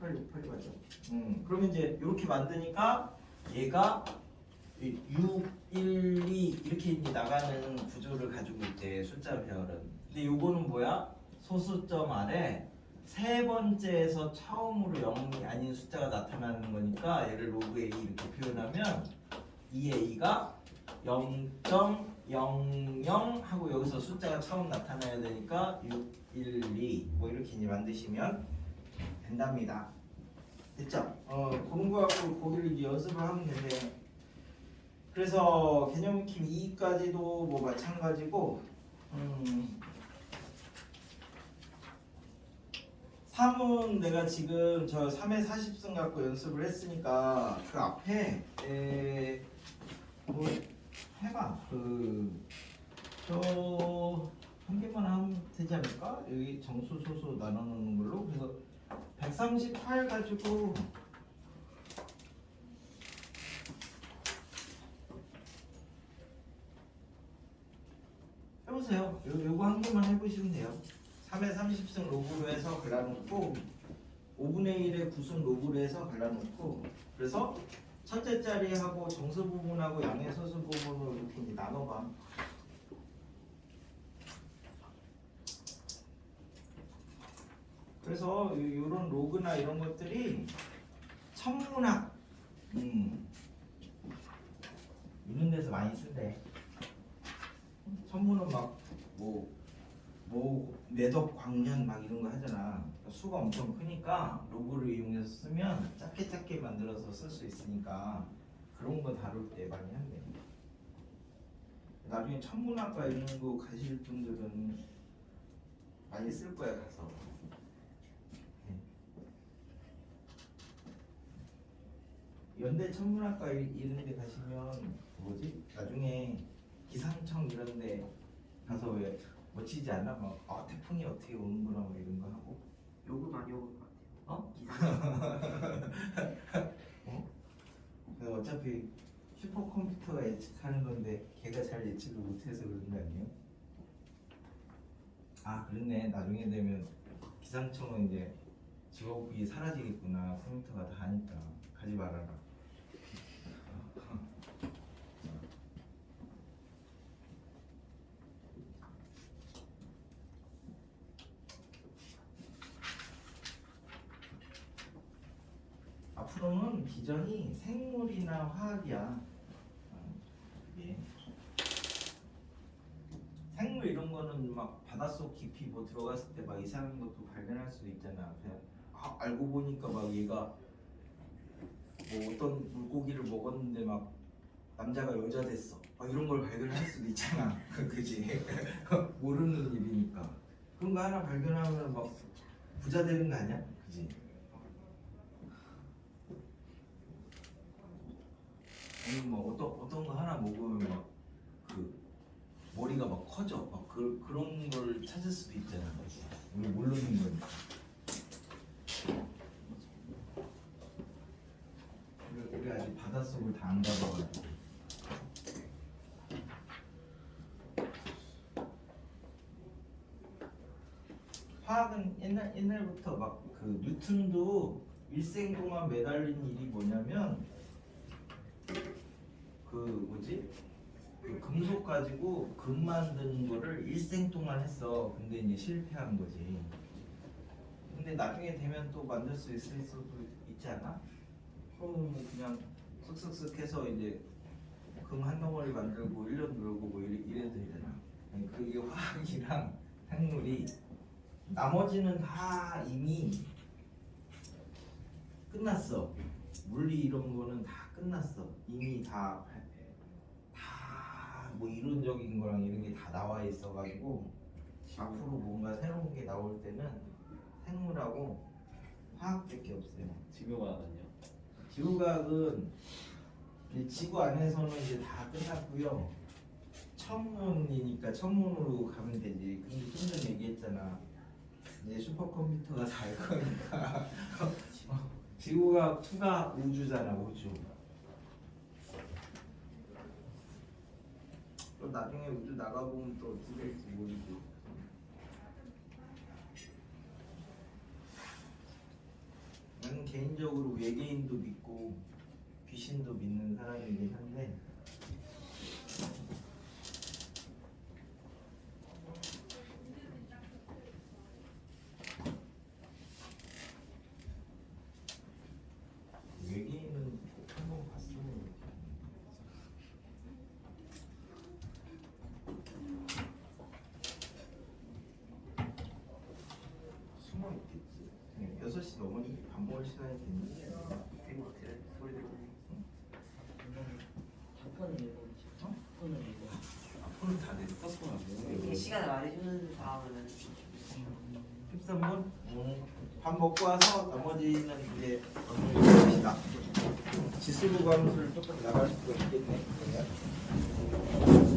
7868이 맞죠? 그러면 이제 이렇게 만드니까 얘가 6, 1, 2 이렇게 이제 나가는 구조를 가지고 있대. 숫자 배열은. 근데 요거는 뭐야? 소수점 아래 세 번째에서 처음으로 0이 아닌 숫자가 나타나는 거니까 얘를 로그 A 이렇게 표현하면 이 A가 0.00 하고 여기서 숫자가 처음 나타나야 되니까 6, 1, 2 뭐 이렇게 이제 만드시면 된답니다. 됐죠? 그런 거 갖고 거기를 이제 연습을 하면 되는데 그래서 개념 익힘 2까지도 뭐 마찬가지고 3은 내가 지금 저 3의 40승 갖고 연습을 했으니까 그 앞에 뭐 해봐. 저 한 개만 하면 되지 않을까? 여기 정수 소수 나눠 놓는 걸로. 그래서 138 가지고 해보세요. 요거 한 개만 해보시면 돼요. 3의 30승 로그로 해서 갈라놓고 5분의 1의 9승 로그로 해서 갈라놓고 그래서 첫째 자리하고 정수 부분하고 양의 소수 부분으로 이렇게 이제 나눠봐. 그래서 이런 로그나 이런 것들이 천문학 이런 데서 많이 쓴대. 천문은 막 매덕 광년 막 이런 거 하잖아. 수가 엄청 크니까 로그를 이용해서 쓰면 작게 만들어서 쓸 수 있으니까 그런 거 다룰 때 많이 한대. 나중에 천문학과 이런 거 가실 분들은 많이 쓸 거야 가서. 연대 천문학과 이런 데 가시면 뭐지? 나중에 기상청 이런 데 가서 왜 멋지지 않아? 막 태풍이 어떻게 오는구나 뭐 이런 거 하고. 요금 안 요금 같아요. 어? 기상. 어? 그래서 어차피 슈퍼컴퓨터가 예측하는 건데 걔가 잘 예측을 못해서 그런 거 아니에요? 아 그렇네. 나중에 되면 기상청은 이제 직업이 사라지겠구나. 컴퓨터가 다 하니까 가지 말아라. 앞으로는 기전이 생물이나 화학이야. 예. 생물 이런 거는 막 바닷속 깊이 뭐 들어갔을 때 막 이상한 것도 발견할 수도 있잖아. 그냥 알고 보니까 막 얘가 뭐 어떤 물고기를 먹었는데 막 남자가 여자 됐어. 막 이런 걸 발견할 수도 있잖아. 그지? 모르는 일이니까. 그런 거 하나 발견하면 막 부자 되는 거 아니야? 그지? 아니면 뭐 어떤 거 하나 먹으면 막 그 머리가 막 커져. 막 그런 걸 찾을 수도 있잖아. 우리 모르는 거니까. 우리 아직 바닷속을 다 안 가봐가지고. 화학은 옛날부터 막 그 뉴턴도 일생 동안 매달린 일이 뭐냐면 그 뭐지? 그 금속 가지고 금 만드는 거를 일생 동안 했어. 근데 이제 실패한 거지. 근데 나중에 되면 또 만들 수 있을 수도 있지 않아? 그럼 그냥 쓱쓱쓱 해서 이제 금 한 덩어리 만들고 1년 놀고 뭐 이래도 되잖아. 그게 화학이랑 생물이 나머지는 다 이미 끝났어. 물리 이런 거는 다 끝났어. 이미 다 뭐 이론적인 거랑 이런 게 다 나와 있어가지고 앞으로 뭔가 새로운 게 나올 때는 생물하고 화학밖에 없어요. 지구과학은요? 지구과학은 이제 지구 안에서는 이제 다 끝났고요. 천문이니까 천문으로 가면 되지. 근데 좀 전에 얘기했잖아. 이제 슈퍼컴퓨터가 잘 거니까 지구과학 2가 우주잖아. 우주. 또 나중에 우주 나가보면 또 어떻게 될지 모르고. 나는 개인적으로 외계인도 믿고 귀신도 믿는 사람이긴 한데 외계인은 꼭 한번 봤으면 숨어 있겠지. 6시 넘으니 밥 먹을 시간이 됐니? 되게 소리 들리네. 학번을 읽어보지. 학번을 읽어. 앞으로 다 됐어. 이렇게 시간을 말해주는 사람은 13분? 밥 먹고 와서 나머지는 이제 봅시다. 지수부 함수를 조금 나갈 수가 있겠네. 그러면.